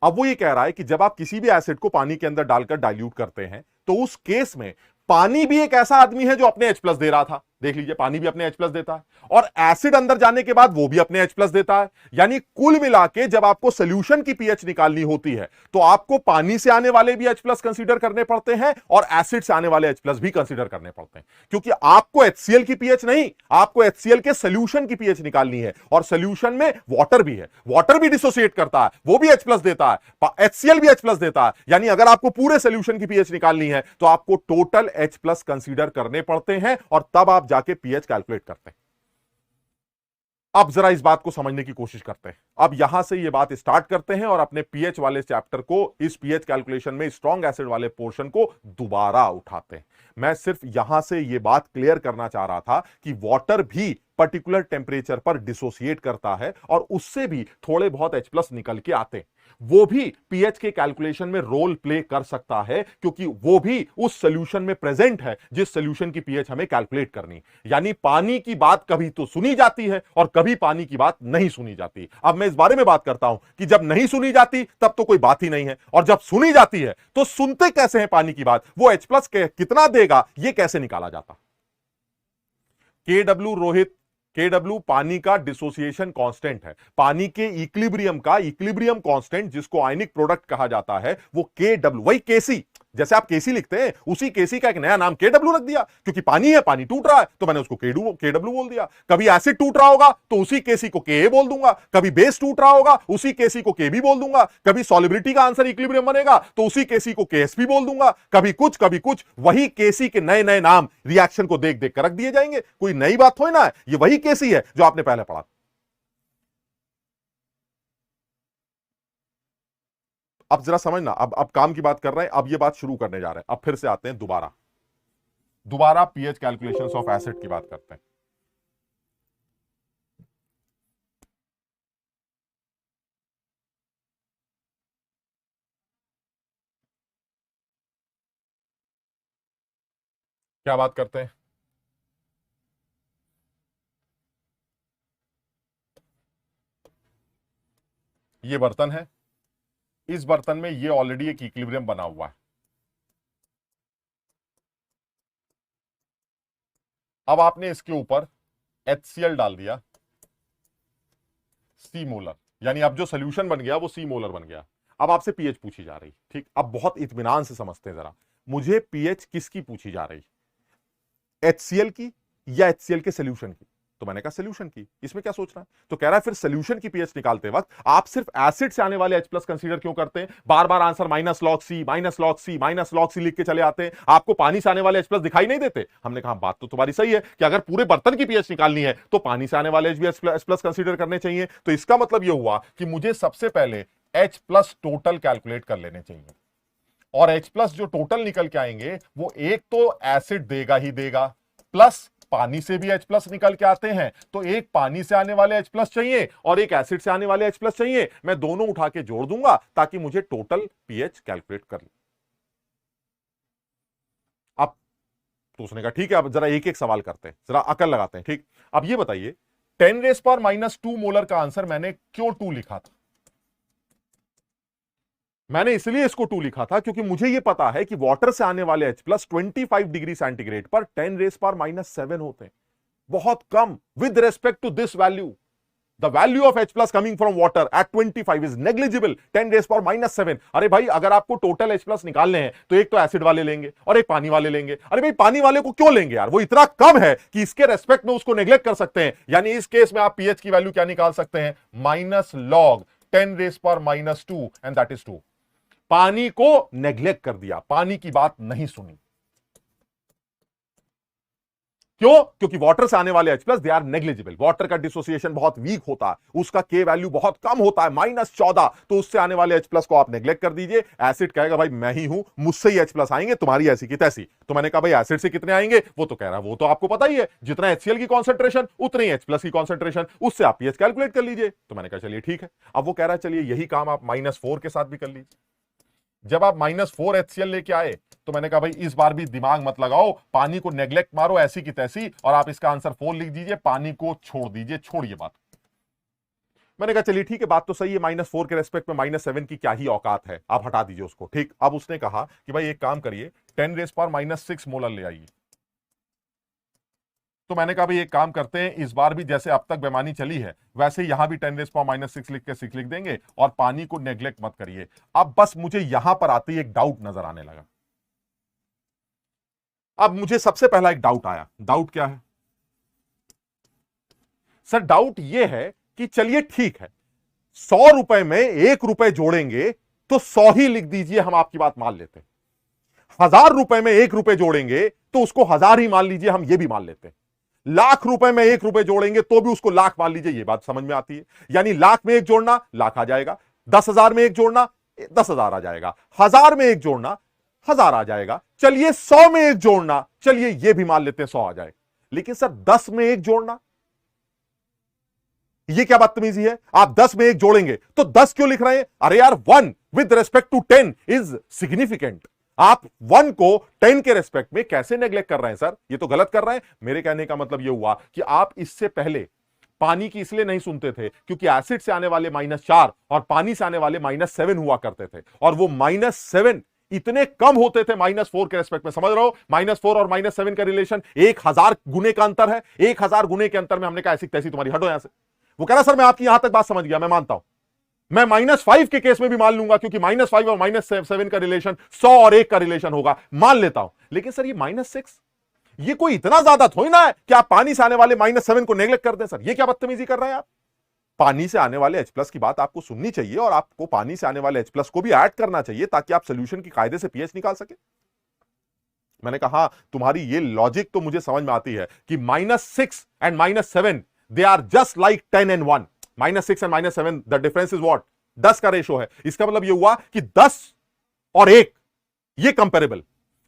अब वो ये कह रहा है कि जब आप किसी भी एसिड को पानी के अंदर डालकर डाइल्यूट करते हैं तो उस केस में पानी भी एक ऐसा आदमी है जो अपने H+ दे रहा था। देख लीजिए, पानी भी अपने H+ देता है, और एसिड अंदर जाने के बाद वो भी अपने H+ देता है। यानी कुल मिला के जब आपको सोल्यूशन की पीएच निकालनी होती है तो आपको पानी से आने वाले भी H+ कंसीडर करने पड़ते हैं और एसिड से आने वाले H+ भी कंसीडर करने पड़ते हैं, क्योंकि आपको HCl की पीएच नहीं, आपको HCl के सोल्यूशन की पीएच निकालनी है, और सोल्यूशन में वाटर भी है, वाटर भी डिसोसिएट करता है, वो भी H+ देता है, HCl भी H+ देता है। यानी अगर आपको पूरे सोल्यूशन की पीएच निकालनी है तो आपको टोटल H+ कंसीडर करने पड़ते हैं, और तब आप जाके पीएच कैलकुलेट करते हैं। अब जरा इस बात को समझने की कोशिश करते हैं। अब यहां से ये बात स्टार्ट करते हैं और अपने पीएच वाले चैप्टर को, इस पीएच कैलकुलेशन में स्ट्रॉन्ग एसिड वाले पोर्शन को दोबारा उठाते हैं। मैं सिर्फ यहां से ये बात क्लियर करना चाह रहा था कि वाटर भी पर्टिकुलर टेम्परेचर पर डिसोसिएट करता है और उससे भी थोड़े बहुत H+ निकल के आते हैं। वो भी पीएच के कैलकुलेशन में रोल प्ले कर सकता है, क्योंकि वो भी उस सॉल्यूशन में प्रेजेंट है जिस सॉल्यूशन की पीएच हमें कैलकुलेट करनी। यानी पानी की बात कभी तो सुनी जाती है और कभी पानी की बात नहीं सुनी जाती। अब मैं इस बारे में बात करता हूं कि जब नहीं सुनी जाती तब तो कोई बात ही नहीं है, और जब सुनी जाती है तो सुनते कैसे हैं पानी की बात, वो H+ कितना देगा ये कैसे निकाला जाता। KW रोहित, KW पानी का डिसोसिएशन कांस्टेंट है। पानी के इक्विलिब्रियम का इक्विलिब्रियम कांस्टेंट, जिसको आयनिक प्रोडक्ट कहा जाता है, वो KW, वही KC। जैसे आप केसी लिखते हैं, उसी केसी का एक नया नाम KW रख दिया, क्योंकि पानी है, पानी टूट रहा है, तो मैंने उसको KW बोल दिया। कभी एसिड टूट रहा होगा तो उसी केसी को Ka बोल दूंगा, कभी बेस टूट रहा होगा उसी केसी को Kb बोल दूंगा, कभी सॉलिबिलिटी का आंसर इक्विलिब्रियम बनेगा तो उसी केसी को KSP बोल दूंगा, कभी कुछ, वही केसी के नए नए नाम रिएक्शन को देख देख कर रख दिए जाएंगे। कोई नई बात थोड़ी ना है, ये वही केसी है जो आपने पहले पढ़ा। अब जरा समझना, अब काम की बात कर रहे हैं, अब ये बात शुरू करने जा रहे हैं। अब फिर से आते हैं दोबारा पीएच कैलकुलेशंस ऑफ एसिड की बात करते हैं। क्या बात करते हैं, ये बर्तन है, इस बर्तन में ये ऑलरेडी एक इक्विलिब्रियम बना हुआ है। अब आपने इसके ऊपर HCl डाल दिया, C मोलर, यानी अब जो सोल्यूशन बन गया वो C मोलर बन गया। अब आपसे पीएच पूछी जा रही, ठीक। अब बहुत इत्मीनान से समझते हैं जरा, मुझे पीएच किसकी पूछी जा रही, HCl की या HCl के सोल्यूशन की? तो मैंने कहा सोल्यूशन की, इसमें क्या सोचना है। तो कह रहा है फिर सोल्यूशन की पीएच निकालते वक्त आप सिर्फ एसिड से आने वाले H+ कंसीडर क्यों करते हैं? बार बार answer -log C, -log C, -log C लिख के चले आते हैं, आपको पानी से आने वाले H+ दिखाई नहीं देते। हमने कहा बात तो तुम्हारी सही है कि अगर पूरे बर्तन की पीएच निकालनी है तो पानी से आने वाले H+ कंसीडर करने चाहिए। तो इसका मतलब यह हुआ कि मुझे सबसे पहले H+ टोटल कैलकुलेट कर लेने चाहिए, और H+ जो टोटल निकल के आएंगे वो एक तो एसिड देगा ही देगा, प्लस पानी से भी H+ निकल के आते हैं, तो एक पानी से आने वाले H+ चाहिए और एक एसिड से आने वाले H+ चाहिए। मैं दोनों उठा के जोड़ दूंगा ताकि मुझे टोटल पीएच कैलकुलेट कर ले। अब तो उसने कहा ठीक है, अब जरा एक एक सवाल करते हैं, जरा अकल लगाते हैं, ठीक। अब ये बताइए 10⁻⁻2 मोलर का आंसर मैंने क्यों 2 लिखा था? मैंने इसलिए इसको 2 लिखा था क्योंकि मुझे यह पता है कि वाटर से आने वाले H+ 25 डिग्री सेंटीग्रेड पर 10⁻⁻7 होते हैं, बहुत कम with respect to this value. The value of H+ coming from water at 25 is negligible, 10⁻⁻7। अरे भाई, अगर आपको टोटल H+ निकालने हैं तो एक तो एसिड वाले लेंगे और एक पानी वाले लेंगे। अरे भाई, पानी वाले को क्यों लेंगे यार, वो इतना कम है कि इसके रेस्पेक्ट में उसको नेग्लेक्ट कर सकते हैं। यानी इस केस में आप पीएच की वैल्यू क्या निकाल सकते हैं, -log 10⁻⁻2 एंड दैट इज 2। पानी को नेग्लेक्ट कर दिया, पानी की बात नहीं सुनी। क्यों? क्योंकि वाटर से आने वाले H+ they are negligible, water का डिसोसिएशन बहुत वीक होता है, उसका K वैल्यू बहुत कम होता है, -14। तो उससे आने वाले H+ को आप नेग्लेक्ट कर दीजिए। एसिड कहेगा भाई मैं ही हूं, मुझसे ही H+ आएंगे, तुम्हारी ऐसी की तैसी। तो मैंने कहा भाई एसिड से कितने आएंगे, वो तो कह रहा है वो तो आपको पता ही है, जितना HCl की कॉन्सेंट्रेशन उतनी H+ की कॉन्सेंट्रेशन, उससे आप पीएच कैलकुलेट कर लीजिए। तो मैंने कहा चलिए ठीक है। अब वो कह रहा है चलिए यही काम आप -4 के साथ भी कर लीजिए। जब आप -4 HCl लेके आए तो मैंने कहा भाई इस बार भी दिमाग मत लगाओ, पानी को नेग्लेक्ट मारो ऐसी की तैसी, और आप इसका आंसर 4 लिख दीजिए, पानी को छोड़ दीजिए, छोड़िए बात। मैंने कहा चलिए ठीक है, बात तो सही है, -4 के रेस्पेक्ट में -7 की क्या ही औकात है, आप हटा दीजिए उसको, ठीक। अब उसने कहा कि भाई एक काम करिए, 10⁻⁻6 मोलर ले आइए। तो मैंने कहा भाई एक काम करते हैं, इस बार भी जैसे अब तक बेमानी चली है वैसे यहां भी 10⁻6 लिख के 6 लिख देंगे, और पानी को नेग्लेक्ट मत करिए। अब बस मुझे यहां पर आते ही एक डाउट नजर आने लगा। अब मुझे सबसे पहला एक डाउट आया। डाउट क्या है सर? डाउट यह है कि चलिए ठीक है, 100 रुपए में 1 रुपए जोड़ेंगे तो 100 ही लिख दीजिए, हम आपकी बात मान लेते हैं। 1000 रुपए में 1 रुपए जोड़ेंगे तो उसको 1000 ही मान लीजिए, हम ये भी मान लेते हैं। लाख रुपए में 1 रुपए जोड़ेंगे तो भी उसको लाख मान लीजिए, ये बात समझ में आती है। यानी लाख में 1 जोड़ना लाख आ जाएगा, 10,000 में 1 जोड़ना 10,000 आ जाएगा, 1,000 में 1 जोड़ना 1,000 आ जाएगा। चलिए 100 में 1 जोड़ना, चलिए ये भी मान लेते हैं 100 आ जाएगा। लेकिन सर 10 में 1 जोड़ना, ये क्या बदतमीजी है? आप 10 में 1 जोड़ेंगे तो 10 क्यों लिख रहे हैं? अरे यार 1 with respect to 10 is significant. आप 1 को 10 के रेस्पेक्ट में कैसे नेग्लेक्ट कर रहे हैं सर? ये तो गलत कर रहे हैं। मेरे कहने का मतलब ये हुआ कि आप इससे पहले पानी की इसलिए नहीं सुनते थे क्योंकि एसिड से आने वाले -4 और पानी से आने वाले -7 हुआ करते थे, और वो -7 इतने कम होते थे -4 के रेस्पेक्ट में। समझ रहे हो? -4 और -7 का रिलेशन 1000 गुने का अंतर है। 1000 गुने के अंतर में हमने कहा ऐसी तैसी तुम्हारी, हटो यहां से। वो कह रहा सर मैं आपकी यहां तक बात समझ गया, मैं मानता हूं, मैं -5 के केस में भी मान लूंगा क्योंकि -5 और -7 का रिलेशन 100 और 1 का रिलेशन होगा, मान लेता हूं। लेकिन सर ये -6, ये कोई इतना ज्यादा थोड़ी ना है कि आप पानी से आने वाले -7 को नेग्लेक्ट कर दें। सर ये क्या बदतमीजी कर रहे हैं आप? पानी से आने वाले H+ की बात आपको सुननी चाहिए और आपको पानी से आने वाले H+ को भी ऐड करना चाहिए ताकि आप सोल्यूशन की कायदे से pH निकाल सके। मैंने कहा तुम्हारी ये लॉजिक तो मुझे समझ में आती है कि -6 and -7 they are just like 10 and 1। -6 and -7 the difference is what? 10 का रेशो है। इसका मतलब ये हुआ कि 10 और 1 ये कंपेरेबल।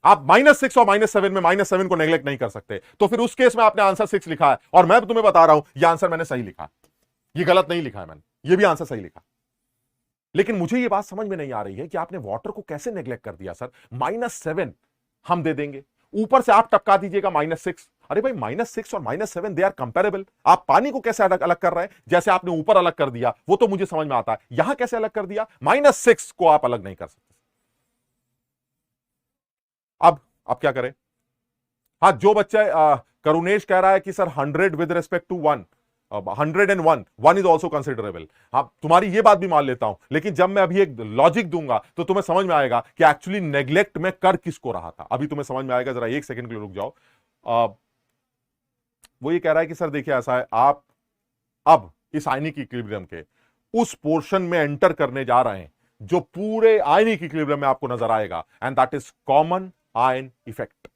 आप -6 और -7 में -7 को नेग्लेक्ट नहीं कर सकते, तो फिर उस केस में आपने आंसर 6 लिखा है और मैं तुम्हें बता रहा हूं ये आंसर मैंने सही लिखा, ये गलत नहीं लिखा है मैंने, ये भी आंसर सही लिखा। लेकिन मुझे ये बात समझ में नहीं आ रही है कि आपने वाटर को कैसे नेग्लेक्ट कर दिया। सर -7 हम दे देंगे, ऊपर से आप टपका दीजिएगा -6। अरे भाई -6 और -7 दे आर कंपेरेबल। आप पानी को कैसे अलग अलग कर रहे हैं? जैसे आपने ऊपर अलग कर दिया वो तो मुझे समझ में आता है, यहां कैसे अलग कर दिया? -6 को आप अलग नहीं कर सकते। अब क्या करें? हाँ, जो बच्चा करुणेश कह रहा है कि sir 100 with respect to 1, 101 1 is also considerable. हाँ, तुम्हारी ये बात भी मान लेता हूं, लेकिन जब मैं अभी एक लॉजिक दूंगा तो तुम्हें समझ में आएगा कि एक्चुअली नेग्लेक्ट में कर किसको रहा था। अभी तुम्हें समझ में आएगा, जरा 1 सेकंड के लिए रुक जाओ। वो ये कह रहा है कि सर देखिए ऐसा है, आप अब इस आयनिक इक्विलिब्रियम के उस पोर्शन में एंटर करने जा रहे हैं जो पूरे आयनिक इक्विलिब्रियम में आपको नजर आएगा, and that is common ion effect.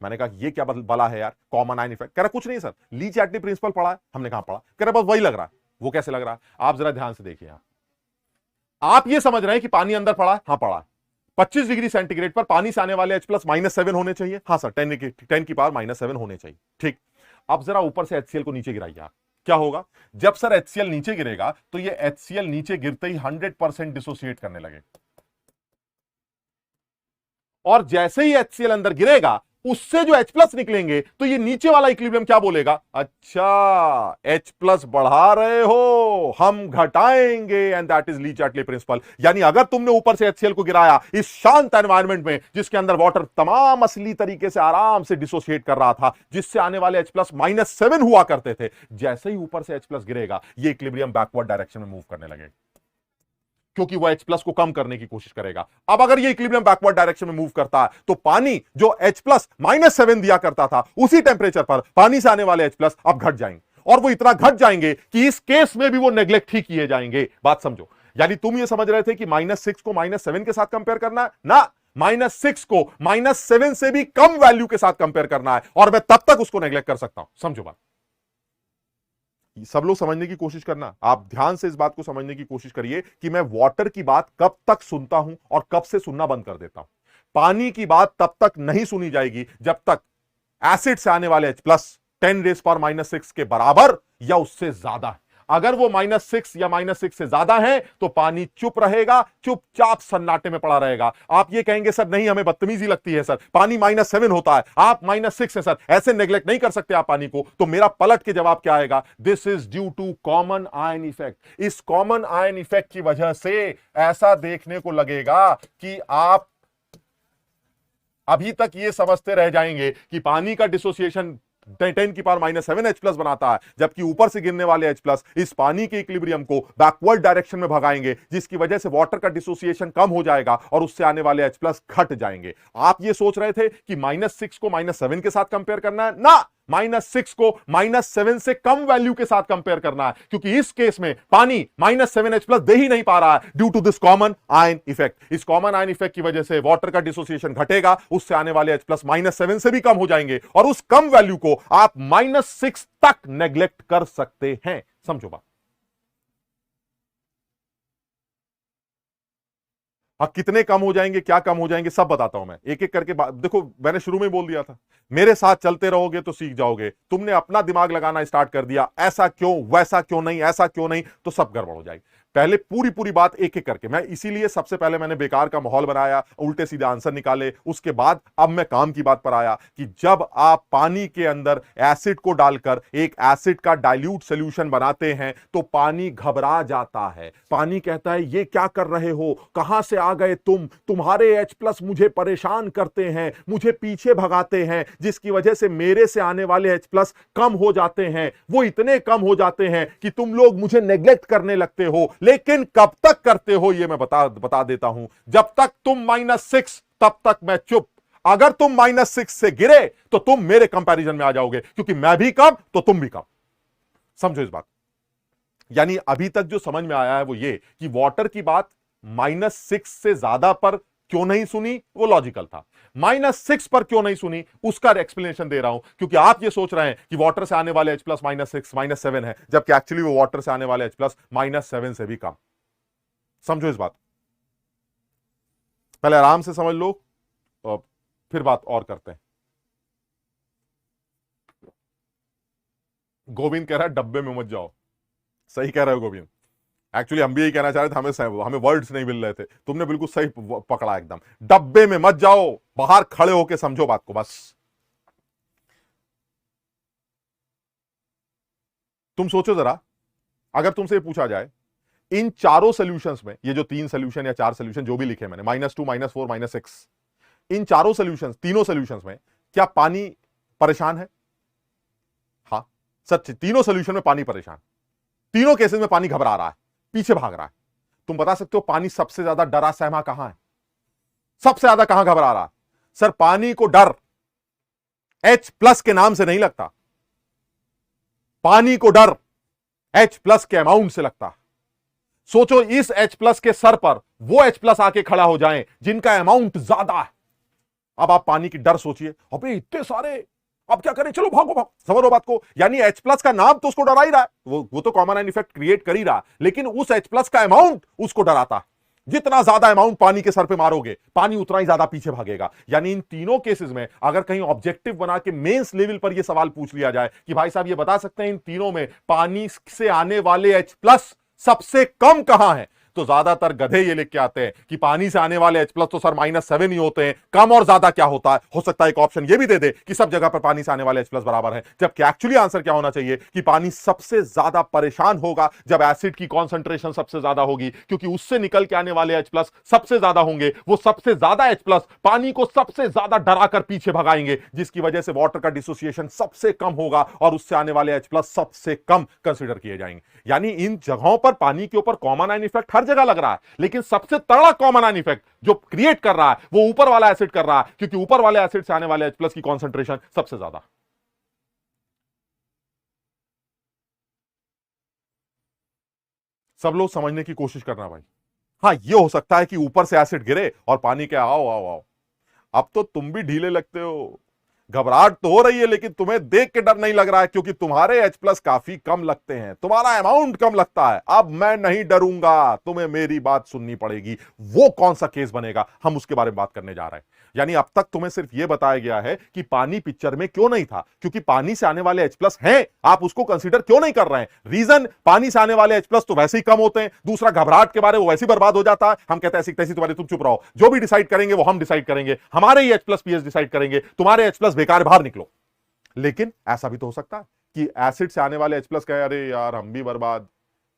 मैंने कहा ये क्या बला है यार, कॉमन आयन इफेक्ट? कह रहा कुछ नहीं सर, ली चैटली प्रिंसिपल पढ़ा है। हमने कहा पढ़ा। कह रहा बस वही लग रहा है। वो कैसे लग रहा है? आप जरा ध्यान से देखिए। आप ये समझ रहे हैं कि पानी अंदर पड़ा है? हाँ पड़ा है। 25 डिग्री सेंटीग्रेड पर पानी से आने वाले H+ -7 होने चाहिए। हाँ सर, 10 की पावर -7 होने चाहिए। ठीक, अब जरा ऊपर से HCl को नीचे गिराइए आप। क्या होगा? जब सर HCl नीचे गिरेगा तो ये HCl नीचे गिरते ही 100% डिसोसिएट करने लगेगा, और जैसे ही HCl अंदर गिरेगा उससे जो H+ निकलेंगे तो ये नीचे वाला इक्विलिब्रियम क्या बोलेगा? अच्छा, H+ बढ़ा रहे हो, हम घटाएंगे, and that is Le Chatelier principle. यानी अगर तुमने ऊपर से HCl को गिराया इस शांत एनवायरनमेंट में जिसके अंदर वाटर तमाम असली तरीके से आराम से डिसोसिएट कर रहा था, जिससे आने वाले H+ -7 हुआ करते थे, जैसे ही ऊपर से H+ गिरेगा ये इक्विलिब्रियम बैकवर्ड डायरेक्शन में मूव करने लगेगा क्योंकि वह H+ को कम करने की कोशिश करेगा। अब अगर ये इक्विलिब्रियम बैकवर्ड डायरेक्शन में मूव करता है तो पानी जो H+ -7 दिया करता था उसी टेंपरेचर पर पानी से आने वाले H+ अब घट जाएंगे, और वो इतना घट जाएंगे कि इस केस में भी वो नेग्लेक्ट ही किए जाएंगे। बात समझो। यानी तुम ये समझ रहे थे कि -6 को -7 के साथ कंपेयर करना है ना, -6 को -7 से भी कम वैल्यू के साथ कंपेयर करना है, और मैं तब तक उसको नेग्लेक्ट कर सकता हूं। समझो बात। सब लोग समझने की कोशिश करना, आप ध्यान से इस बात को समझने की कोशिश करिए कि मैं वाटर की बात कब तक सुनता हूं और कब से सुनना बंद कर देता हूं। पानी की बात तब तक नहीं सुनी जाएगी जब तक एसिड से आने वाले H+ 10⁻⁻6 के बराबर या उससे ज्यादा है। अगर वो -6 या -6 से ज्यादा है तो पानी चुप रहेगा, चुपचाप सन्नाटे में पड़ा रहेगा। आप ये कहेंगे सर नहीं, हमें बदतमीजी लगती है सर, पानी -7 होता है, आप -6 है सर, ऐसे नेग्लेक्ट नहीं कर सकते आप पानी को। तो मेरा पलट के जवाब क्या आएगा? This is due to common ion effect. इस कॉमन आयन इफेक्ट की वजह से ऐसा देखने को लगेगा कि आप अभी तक ये समझते रह जाएंगे कि पानी का डिसोसिएशन 10 की पावर -7 H+ बनाता है, जबकि ऊपर से गिरने वाले H+ इस पानी के इक्विलिब्रियम को बैकवर्ड डायरेक्शन में भगाएंगे, जिसकी वजह से वाटर का डिसोसिएशन कम हो जाएगा और उससे आने वाले H+ घट जाएंगे। आप ये सोच रहे थे कि -6 को -7 के साथ कंपेयर करना है ना, -6 को -7 से कम वैल्यू के साथ कंपेयर करना है, क्योंकि इस केस में पानी -7H+ दे ही नहीं पा रहा है due to this common ion effect. इस कॉमन आयन इफेक्ट की वजह से वाटर का डिसोसिएशन घटेगा, उससे आने वाले H+ -7 से भी कम हो जाएंगे और उस कम वैल्यू को आप -6 तक नेग्लेक्ट कर सकते हैं। समझो बात। हाँ, कितने कम हो जाएंगे, क्या कम हो जाएंगे, सब बताता हूं मैं एक एक करके। देखो, मैंने शुरू में बोल दिया था, मेरे साथ चलते रहोगे तो सीख जाओगे। तुमने अपना दिमाग लगाना स्टार्ट कर दिया, ऐसा क्यों, वैसा क्यों नहीं, ऐसा क्यों नहीं, तो सब गड़बड़ हो जाएगी। पहले पूरी पूरी बात एक एक करके मैं, इसीलिए सबसे पहले मैंने बेकार का माहौल बनाया, उल्टे सीधे आंसर निकाले। उसके बाद अब मैं काम की बात पर आया कि जब आप पानी के अंदर एसिड को डालकर एक एसिड का डाइल्यूट सॉल्यूशन बनाते हैं तो पानी घबरा जाता है। पानी कहता है ये क्या कर रहे हो, कहां से आ गए तुम, तुम्हारे H+ मुझे परेशान करते हैं, मुझे पीछे भगाते हैं, जिसकी वजह से मेरे से आने वाले H+ कम हो जाते हैं। वो इतने कम हो जाते हैं कि तुम लोग मुझे नेग्लेक्ट करने लगते हो। लेकिन कब तक करते हो ये मैं बता देता हूं। जब तक तुम -6 तब तक मैं चुप। अगर तुम -6 से गिरे तो तुम मेरे कंपैरिजन में आ जाओगे, क्योंकि मैं भी कम तो तुम भी कम। समझो इस बात। यानी अभी तक जो समझ में आया है वो ये कि वाटर की बात -6 से ज्यादा पर क्यों नहीं सुनी, वो लॉजिकल था। -6 पर क्यों नहीं सुनी उसका एक्सप्लेनेशन दे रहा हूं, क्योंकि आप ये सोच रहे हैं कि वाटर से आने वाले H+ -6 -7 है, जबकि एक्चुअली वो वाटर से आने वाले H+ -7 से भी कम। समझो इस बात। पहले आराम से समझ लो, फिर बात और करते हैं। गोविंद कह रहा है डब्बे में मत जाओ। सही कह रहे हो गोविंद, एक्चुअली हम भी यही कहना चाह रहे थे, हमें वर्ड्स नहीं मिल रहे थे। तुमने बिल्कुल सही पकड़ा एकदम। डब्बे में मत जाओ, बाहर खड़े होके समझो बात को बस। तुम सोचो जरा, अगर तुमसे ये पूछा जाए इन चारों सॉल्यूशंस में, ये जो 3 सॉल्यूशन या 4 सॉल्यूशन जो भी लिखे मैंने, -2 -4 -6, इन चारों सॉल्यूशंस, तीनों सॉल्यूशंस में क्या पानी परेशान है? हाँ, सच, तीनों सॉल्यूशन में पानी परेशान, तीनों केसेस में पानी घबरा रहा है, पीछे भाग रहा है। तुम बता सकते हो पानी सबसे ज्यादा डरा सहमा कहां है, सबसे ज्यादा कहां घबरा रहा है? सर, पानी को डर H+ के नाम से नहीं लगता, पानी को डर H+ के अमाउंट से लगता। सोचो इस H+ के सर पर वो H+ आके खड़ा हो जाएं जिनका अमाउंट ज्यादा है। अब आप पानी की डर सोचिए, अबे इतने सारे, अब क्या करें, चलो भागो भागो। समझो बात को। यानी H+ का नाम तो उसको डरा ही रहा है, वो तो कॉमन आयन इफेक्ट क्रिएट कर ही रहा, लेकिन उस H+ का अमाउंट उसको डराता। जितना ज्यादा अमाउंट पानी के सर पे मारोगे, पानी उतना ही ज्यादा पीछे भागेगा। यानी इन तीनों केसेस में अगर कहीं ऑब्जेक्टिव बना के मेंस लेवल पर यह सवाल पूछ लिया जाए कि भाई साहब ये बता सकते हैं इन तीनों में पानी से आने वाले H+ सबसे कम कहां है, तो ज्यादातर गधे ये लिख के आते हैं कि पानी से आने वाले H+ तो सर -7 ही होते हैं, कम और ज्यादा क्या होता है? हो सकता है एक ऑप्शन ये भी दे दे कि सब जगह पर पानी से आने वाले H+ बराबर है, जबकि एक्चुअली आंसर क्या होना चाहिए कि पानी सबसे ज्यादा परेशान होगा जब एसिड की कॉन्सेंट्रेशन सबसे ज्यादा होगी, क्योंकि उससे निकल के आने वाले H+ सबसे ज्यादा होंगे। वो सबसे ज्यादा H+ पानी को सबसे ज्यादा डराकर पीछे भगाएंगे, जिसकी वजह से वाटर का डिसोसिएशन सबसे कम होगा और उससे आने वाले H+ सबसे कम कंसिडर किए जाएंगे। यानी इन जगहों पर पानी के ऊपर कॉमन आयन इफेक्ट हर जगह लग रहा है, लेकिन सबसे तगड़ा कॉमन आयन इफेक्ट जो क्रिएट कर रहा है वो ऊपर वाला एसिड कर रहा है, क्योंकि ऊपर वाले एसिड से आने वाले H+ की कॉन्सेंट्रेशन सबसे ज्यादा। सब लोग समझने की कोशिश करना भाई। हाँ, ये हो सकता है कि ऊपर से एसिड गिरे और पानी के आओ आओ आओ। अब तो तुम भी ढीले लगते हो, घबराहट तो हो रही है, लेकिन तुम्हें देख के डर नहीं लग रहा है, क्योंकि तुम्हारे H+ काफी कम लगते हैं, तुम्हारा अमाउंट कम लगता है। अब मैं नहीं डरूंगा, तुम्हें मेरी बात सुननी पड़ेगी। वो कौन सा केस बनेगा, हम उसके बारे में बात करने जा रहे हैं। यानी अब तक तुम्हें सिर्फ यह बताया गया है कि पानी पिक्चर में क्यों नहीं था, क्योंकि पानी से आने वाले H+ हैं, आप उसको कंसीडर क्यों नहीं कर रहे हैं? रीजन, पानी से आने वाले H+ तो वैसे ही कम होते हैं। दूसरा, घबराहट के बारे वो वैसे ही बर्बाद हो जाता है। हम कहते हैं ऐसी तैसी तुम्हारी, तुम चुप रहो, जो भी डिसाइड करेंगे वो हम डिसाइड करेंगे, हमारे ही H+ पीएच डिसाइड करेंगे, तुम्हारे H+ बेकार, बाहर निकलो। लेकिन ऐसा भी तो हो सकता है कि एसिड से आने वाले H+ कहे अरे यार हम भी बर्बाद,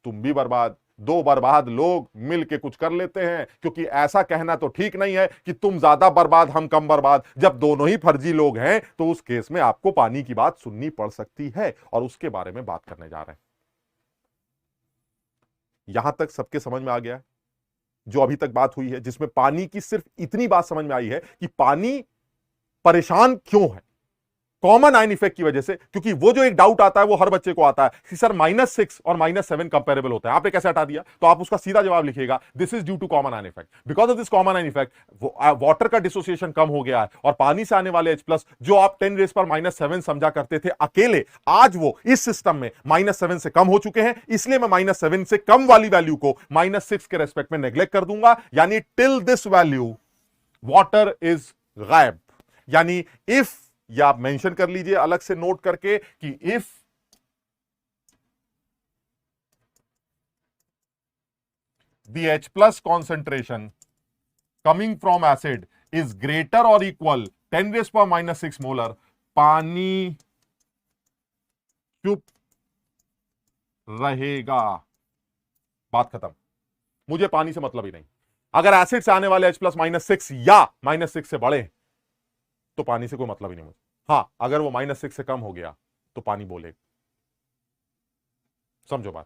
तुम भी बर्बाद, दो बर्बाद लोग मिलके कुछ कर लेते हैं, क्योंकि ऐसा कहना तो ठीक नहीं है कि तुम ज्यादा बर्बाद हम कम बर्बाद। जब दोनों ही फर्जी लोग हैं तो उस केस में आपको पानी की बात सुननी पड़ सकती है, और उसके बारे में बात करने जा रहे हैं। यहां तक सबके समझ में आ गया? जो अभी तक बात हुई है जिसमें पानी की सिर्फ इतनी बात समझ में आई है कि पानी परेशान क्यों है, कॉमन आयन इफेक्ट की वजह से, क्योंकि वो जो एक डाउट आता है वो हर बच्चे को आता है कि सर -6 और -7 कंपेरेबल होता है, आपने कैसे हटा दिया? तो आप उसका सीधा जवाब लिखिएगा, this is due to common ion effect. Because of this common ion effect water का डिसोसिएशन कम हो गया है, और पानी से आने वाले H+ जो आप 10⁻⁷ समझा करते थे अकेले, आज वो इस सिस्टम में -7 से कम हो चुके हैं। इसलिए मैं -7 से कम वाली वैल्यू को -6 के रेस्पेक्ट में नेग्लेक्ट कर दूंगा, यानी till this value water is गायब। यानी इफ, या आप मेंशन कर लीजिए अलग से नोट करके कि if the H+ concentration coming from acid is greater or equal 10⁻⁶ molar, पानी चुप रहेगा, बात खत्म। मुझे पानी से मतलब ही नहीं। अगर एसिड से आने वाले H+ -6 या -6 से बड़े तो पानी से कोई मतलब ही नहीं मुझे। हां, अगर वो -6 से कम हो गया तो पानी बोलेगा। समझो बात।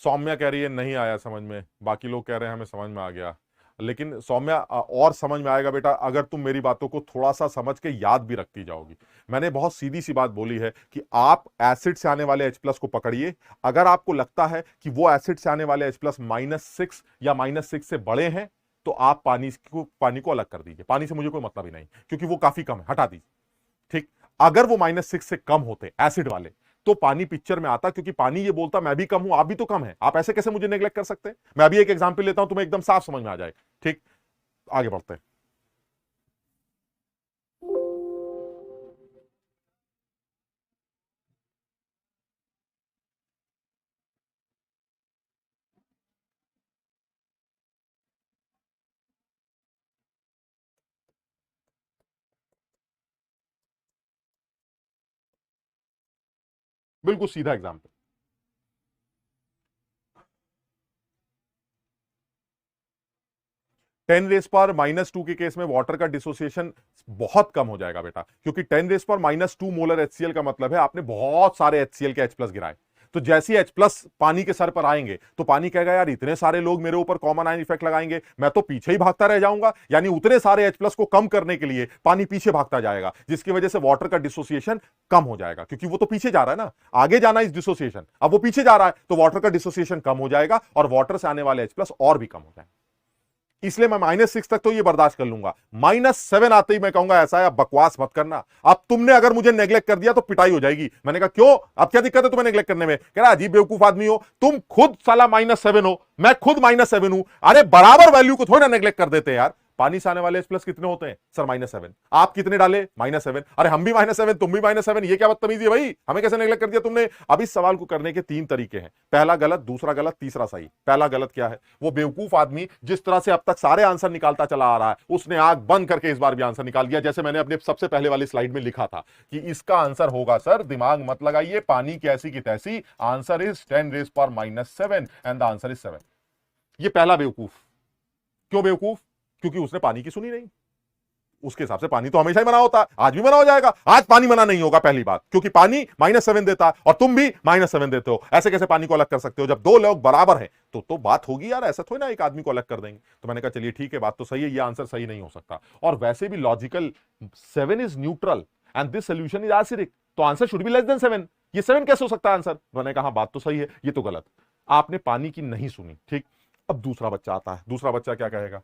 सौम्या कह रही है नहीं आया समझ में, बाकी लोग कह रहे हैं हमें समझ में आ गया। लेकिन सौम्या, और समझ में आएगा बेटा अगर तुम मेरी बातों को थोड़ा सा समझ के याद भी रखती जाओगी। मैंने बहुत सीधी सी बात बोली है कि आप एसिड से आने वाले H+ को पकड़िए। अगर आपको लगता है कि वो एसिड से आने वाले H+ -6 या -6 से बड़े हैं तो आप पानी को अलग कर दीजिए। पानी से मुझे कोई मतलब ही नहीं, क्योंकि वो काफी कम है, हटा दीजिए। ठीक, अगर वो -6 से कम होते एसिड वाले तो पानी पिक्चर में आता, क्योंकि पानी ये बोलता मैं भी कम हूं, आप भी तो कम है, आप ऐसे कैसे मुझे नेग्लेक्ट कर सकते हैं? मैं अभी एक एग्जांपल लेता हूं, तुम्हें एकदम साफ समझ में आ जाए। ठीक, आगे बढ़ते हैं। बिल्कुल सीधा एग्जांपल, 10⁻⁻² के केस में वाटर का डिसोसिएशन बहुत कम हो जाएगा बेटा, क्योंकि 10⁻² मोलर HCl का मतलब है आपने बहुत सारे HCl के H+ गिराए। तो जैसे ही H+ पानी के सर पर आएंगे तो पानी कहेगा यार इतने सारे लोग मेरे ऊपर कॉमन आयन इफेक्ट लगाएंगे, मैं तो पीछे ही भागता रह जाऊंगा। यानी उतने सारे H+ को कम करने के लिए पानी पीछे भागता जाएगा, जिसकी वजह से वाटर का डिसोसिएशन कम हो जाएगा, क्योंकि वो तो पीछे जा रहा है ना, आगे जाना इस डिसोसिएशन, अब वो पीछे जा रहा है तो वाटर का डिसोसिएशन कम हो जाएगा और वाटर से आने वाले H+ और भी कम हो जाएगा। इसलिए मैं -6 तक तो ये बर्दाश्त कर लूंगा, -7 आते ही मैं कहूंगा ऐसा है अब बकवास मत करना, अब तुमने अगर मुझे नेग्लेक्ट कर दिया तो पिटाई हो जाएगी। मैंने कहा क्यों, अब क्या दिक्कत है तुम्हें नेग्लेक्ट करने में? कह रहा अजीब बेवकूफ आदमी हो तुम, खुद साला -7 हो, मैं खुद -7 हूं। अरे बराबर वैल्यू को थोड़ा ना नेग्लेक्ट कर देते यार। पानी से आने वाले H+ कितने होते हैं सर? -7। आप कितने डाले? -7। अरे हम भी -7, तुम भी -7, ये क्या बदतमीजी है भाई, हमें कैसे नेग्लेक्ट कर दिया तुमने? अब इस सवाल को करने के 3 तरीके हैं, पहला गलत, दूसरा गलत, तीसरा सही। पहला गलत क्या है? वो बेवकूफ आदमी जिस तरह से अब तक सारे आंसर निकालता चला आ रहा है, उसने आंख बंद करके इस बार भी आंसर निकाल दिया, जैसे मैंने अपने सबसे पहले वाली स्लाइड में लिखा था कि इसका आंसर होगा सर, दिमाग मत लगाइए, पानी की ऐसी की तैसी, answer is 10⁻⁷ and the answer is 7। ये पहला बेवकूफ। क्यों बेवकूफ? क्योंकि उसने पानी की सुनी नहीं। उसके हिसाब से पानी तो हमेशा ही मना होता है, आज भी मना हो जाएगा। आज पानी मना नहीं होगा, पहली बात, क्योंकि पानी -7 देता है और तुम भी -7 देते हो। ऐसे कैसे पानी को अलग कर सकते हो? जब दो लोग बराबर हैं तो बात होगी यार, ऐसा थोड़ी ना एक आदमी को अलग कर देंगे। तो मैंने कहा चलिए ठीक है, बात तो सही है, ये आंसर सही नहीं हो सकता। और वैसे भी logical 7 is neutral and this solution is acidic, तो answer should be less than 7। ये 7 कैसे हो सकता है आंसर? मैंने कहा बात तो सही है, ये तो गलत, आपने पानी की नहीं सुनी। ठीक, अब दूसरा बच्चा आता है। दूसरा बच्चा क्या कहेगा?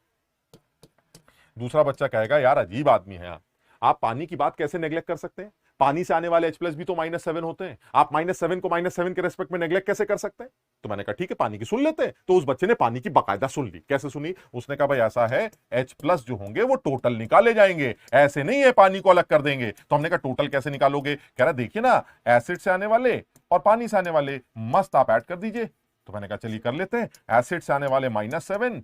दूसरा बच्चा कहेगा यार अजीब आदमी है आप पानी की बात कैसे नेग्लेक्ट कर सकते हैं? पानी से आने वाले H+ भी तो -7 होते हैं, आप -7 को -7 के रेस्पेक्ट में नेग्लेक्ट कैसे कर सकते हैं? तो मैंने कहा ठीक है पानी की सुन लेते हैं। तो उस बच्चे ने पानी की बाकायदा सुन ली। कैसे सुनी? उसने कहा भाई ऐसा है, H+ जो होंगे वो टोटल निकाले जाएंगे, ऐसे नहीं है पानी को अलग कर देंगे। तो हमने कहा टोटल कैसे निकालोगे? कह रहा देखिए ना, एसिड से आने वाले और पानी से आने वाले मस्त आप ऐड कर दीजिए। तो मैंने कहा चलिए कर लेते हैं, एसिड से आने वाले -7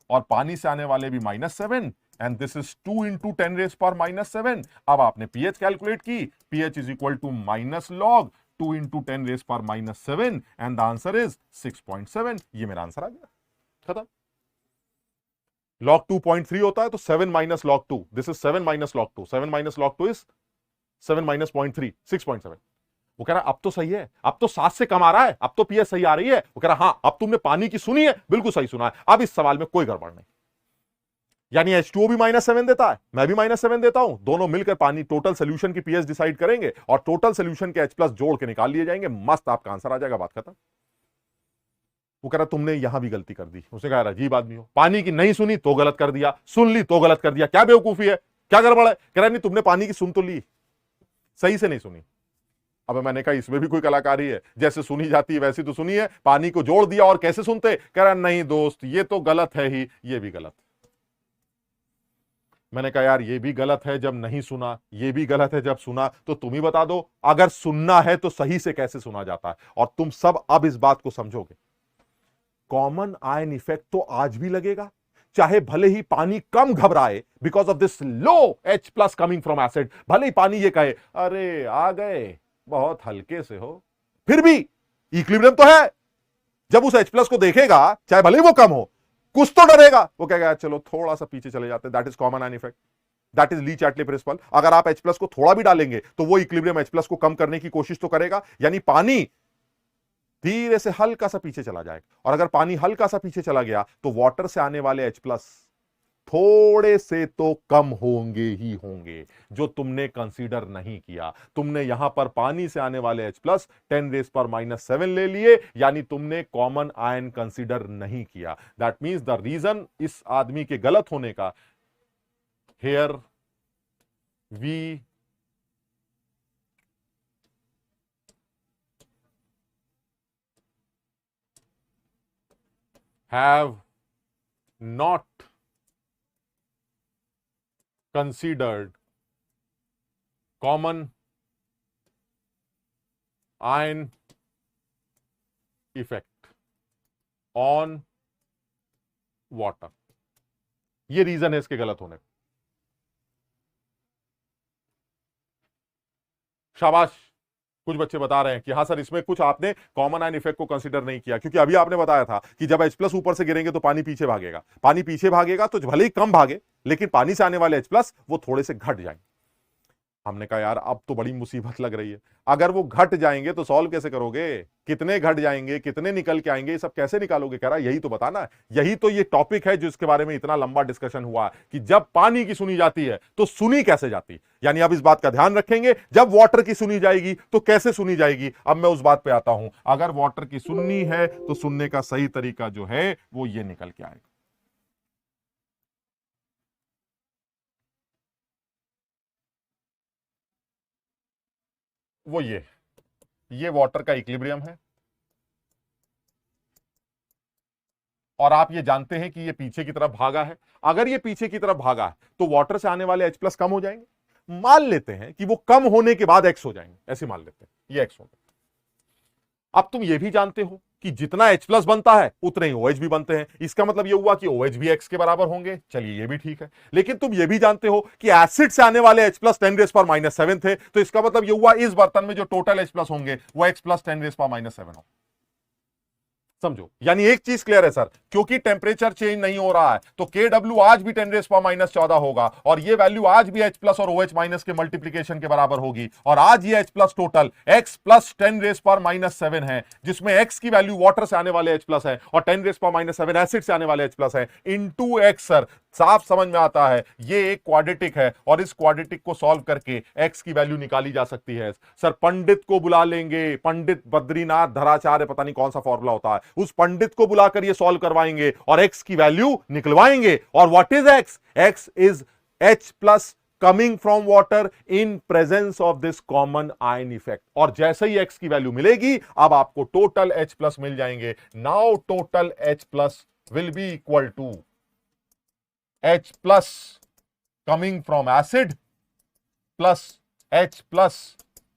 और पानी से आने वाले भी -7 एंड दिस इज 2 × 10⁻⁷। अब आपने pH कैलकुलेट की, pH is equal to -log 2 × 10⁻⁷ and the answer is 6.7। ये मेरा आंसर आ गया, खत्म। log 2.3 होता है तो 7 - log 2, this is 7 - log 2, 7 - log 2 is 7 - 0.3, 6.7। वो कह रहा अब तो सही है, अब तो 7 से कम आ रहा है, अब तो pH सही आ रही है। वो कह रहा हाँ, अब तुमने पानी की सुनी है, बिल्कुल सही सुना है, अब इस सवाल में कोई गड़बड़ नहीं। यानी H2O भी -7 देता है, मैं भी -7 देता हूं, दोनों मिलकर पानी टोटल सोल्यूशन की पीएच डिसाइड करेंगे और टोटल सोल्यूशन के H+ जोड़ के निकाल लिए जाएंगे, मस्त आपका आंसर आ जाएगा, बात खत्म। वो कह रहा तुमने यहां भी गलती कर दी। उसने कहा अजीब आदमी हो, पानी की नहीं सुनी तो गलत कर दिया, सुन ली तो गलत कर दिया, क्या बेवकूफी है, क्या गड़बड़ है? कह रहा नहीं तुमने पानी की सुन तो ली, सही से नहीं सुनी। अब मैंने कहा इसमें भी कोई कलाकारी है, जैसे सुनी जाती है वैसी तो सुनी है, पानी को जोड़ दिया और कैसे सुनते? कह रहा नहीं दोस्त ये तो गलत है ही, ये भी गलत। मैंने कहा यार ये भी गलत है जब नहीं सुना, ये भी गलत है जब सुना, तो तुम ही बता दो अगर सुनना है तो सही से कैसे सुना जाता है। और तुम सब अब इस बात को समझोगे, कॉमन आयन इफेक्ट तो आज भी लगेगा, चाहे भले ही पानी कम घबराए because of this low H+ coming from acid, भले ही पानी ये कहे अरे आ गए बहुत हल्के से हो, फिर भी इक्विलिब्रियम तो है। जब उस H+ को देखेगा चाहे भले ही वो कम हो, कुछ तो डरेगा, वो कहेगा चलो थोड़ा सा पीछे चले जाते हैं। That is common ion effect, that is Le Chatelier principle. अगर आप H+ को थोड़ा भी डालेंगे तो वो इक्विलिब्रियम H+ को कम करने की कोशिश तो करेगा, यानी पानी धीरे से हल्का सा पीछे चला जाएगा। और अगर पानी हल्का सा पीछे चला गया तो वाटर से आने वाले H+ थोड़े से तो कम होंगे ही होंगे, जो तुमने कंसीडर नहीं किया। तुमने यहां पर पानी से आने वाले H+ 10⁻⁻7 ले लिए, यानी तुमने कॉमन आयन कंसीडर नहीं किया। दैट मींस द रीजन इस आदमी के गलत होने का, here we have not considered common ion effect on water। ये रीजन है इसके गलत होने का। शाबाश, कुछ बच्चे बता रहे हैं कि हाँ सर इसमें कुछ आपने कॉमन आयन इफेक्ट को कंसीडर नहीं किया, क्योंकि अभी आपने बताया था कि जब H+ ऊपर से गिरेंगे तो पानी पीछे भागेगा, पानी पीछे भागेगा तो भले ही कम भागे लेकिन पानी से आने वाले H+ वो थोड़े से घट जाएंगे। हमने कहा यार अब तो बड़ी मुसीबत लग रही है, अगर वो घट जाएंगे तो सॉल्व कैसे करोगे, कितने घट जाएंगे, कितने निकल के आएंगे, ये सब कैसे निकालोगे? कह रहा यही तो बताना है, यही तो ये टॉपिक है जिसके बारे में इतना लंबा डिस्कशन हुआ कि जब पानी की सुनी जाती है तो सुनी कैसे जाती। यानी अब इस बात का ध्यान रखेंगे, जब वाटर की सुनी जाएगी तो कैसे सुनी जाएगी। अब मैं उस बात पे आता हूं, अगर वाटर की सुननी है तो सुनने का सही तरीका जो है वो ये निकल के आएगा। वो ये वाटर का इक्विलिब्रियम है, और आप ये जानते हैं कि ये पीछे की तरफ भागा है। अगर ये पीछे की तरफ भागा है तो वाटर से आने वाले H+ कम हो जाएंगे। मान लेते हैं कि वो कम होने के बाद X हो जाएंगे, ऐसे मान लेते हैं ये X हो गए। अब तुम ये भी जानते हो कि जितना H+ बनता है उतने ही OH भी बनते हैं, इसका मतलब ये हुआ कि OH भी X के बराबर होंगे। चलिए ये भी ठीक है, लेकिन तुम ये भी जानते हो कि एसिड से आने वाले H+ 10⁻⁻7 थे, तो इसका मतलब ये हुआ इस बर्तन में जो टोटल H+ होंगे वो X+ 10⁻⁻7 हो। समझो, यानी एक चीज क्लियर है सर, क्योंकि टेम्परेचर चेंज नहीं हो रहा है तो KW आज भी 10⁻⁻14 होगा, और ये वैल्यू आज भी H+ और OH- के मल्टीप्लीकेशन के बराबर होगी। और आज ये H+ टोटल X + 10⁻⁻7 है, जिसमें X की वैल्यू वाटर से आने वाले H+ है और 10⁻⁻7 एसिड से आने वाले H+ है, इनटू X। सर साफ समझ में आता है, ये एक क्वाड्रेटिक है और इस क्वाड्रेटिक को सॉल्व करके X की वैल्यू निकाली जा सकती है। सर पंडित को बुला लेंगे, पंडित बद्रीनाथ धराचार्य, पता नहीं कौन सा फॉर्मूला होता है, उस पंडित को बुलाकर ये सॉल्व करवाएंगे और X की वैल्यू निकलवाएंगे। और what is X? X is H+ coming from water in presence of this common ion effect. और जैसे ही X की वैल्यू मिलेगी अब आपको टोटल H+ मिल जाएंगे। Now total H+ will be equal to H+ coming from acid plus H+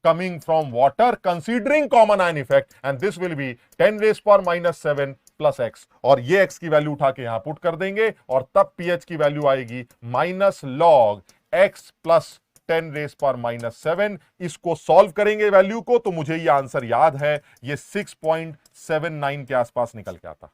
coming from water considering common ion effect, and this will be 10⁻⁻7 plus X। और ये X की value उठा के यहां पुट कर देंगे और तब pH की वैल्यू आएगी -log X plus 10⁻⁻7। इसको सॉल्व करेंगे वैल्यू को तो मुझे ये आंसर याद है, ये 6.79 के आसपास निकल के आता।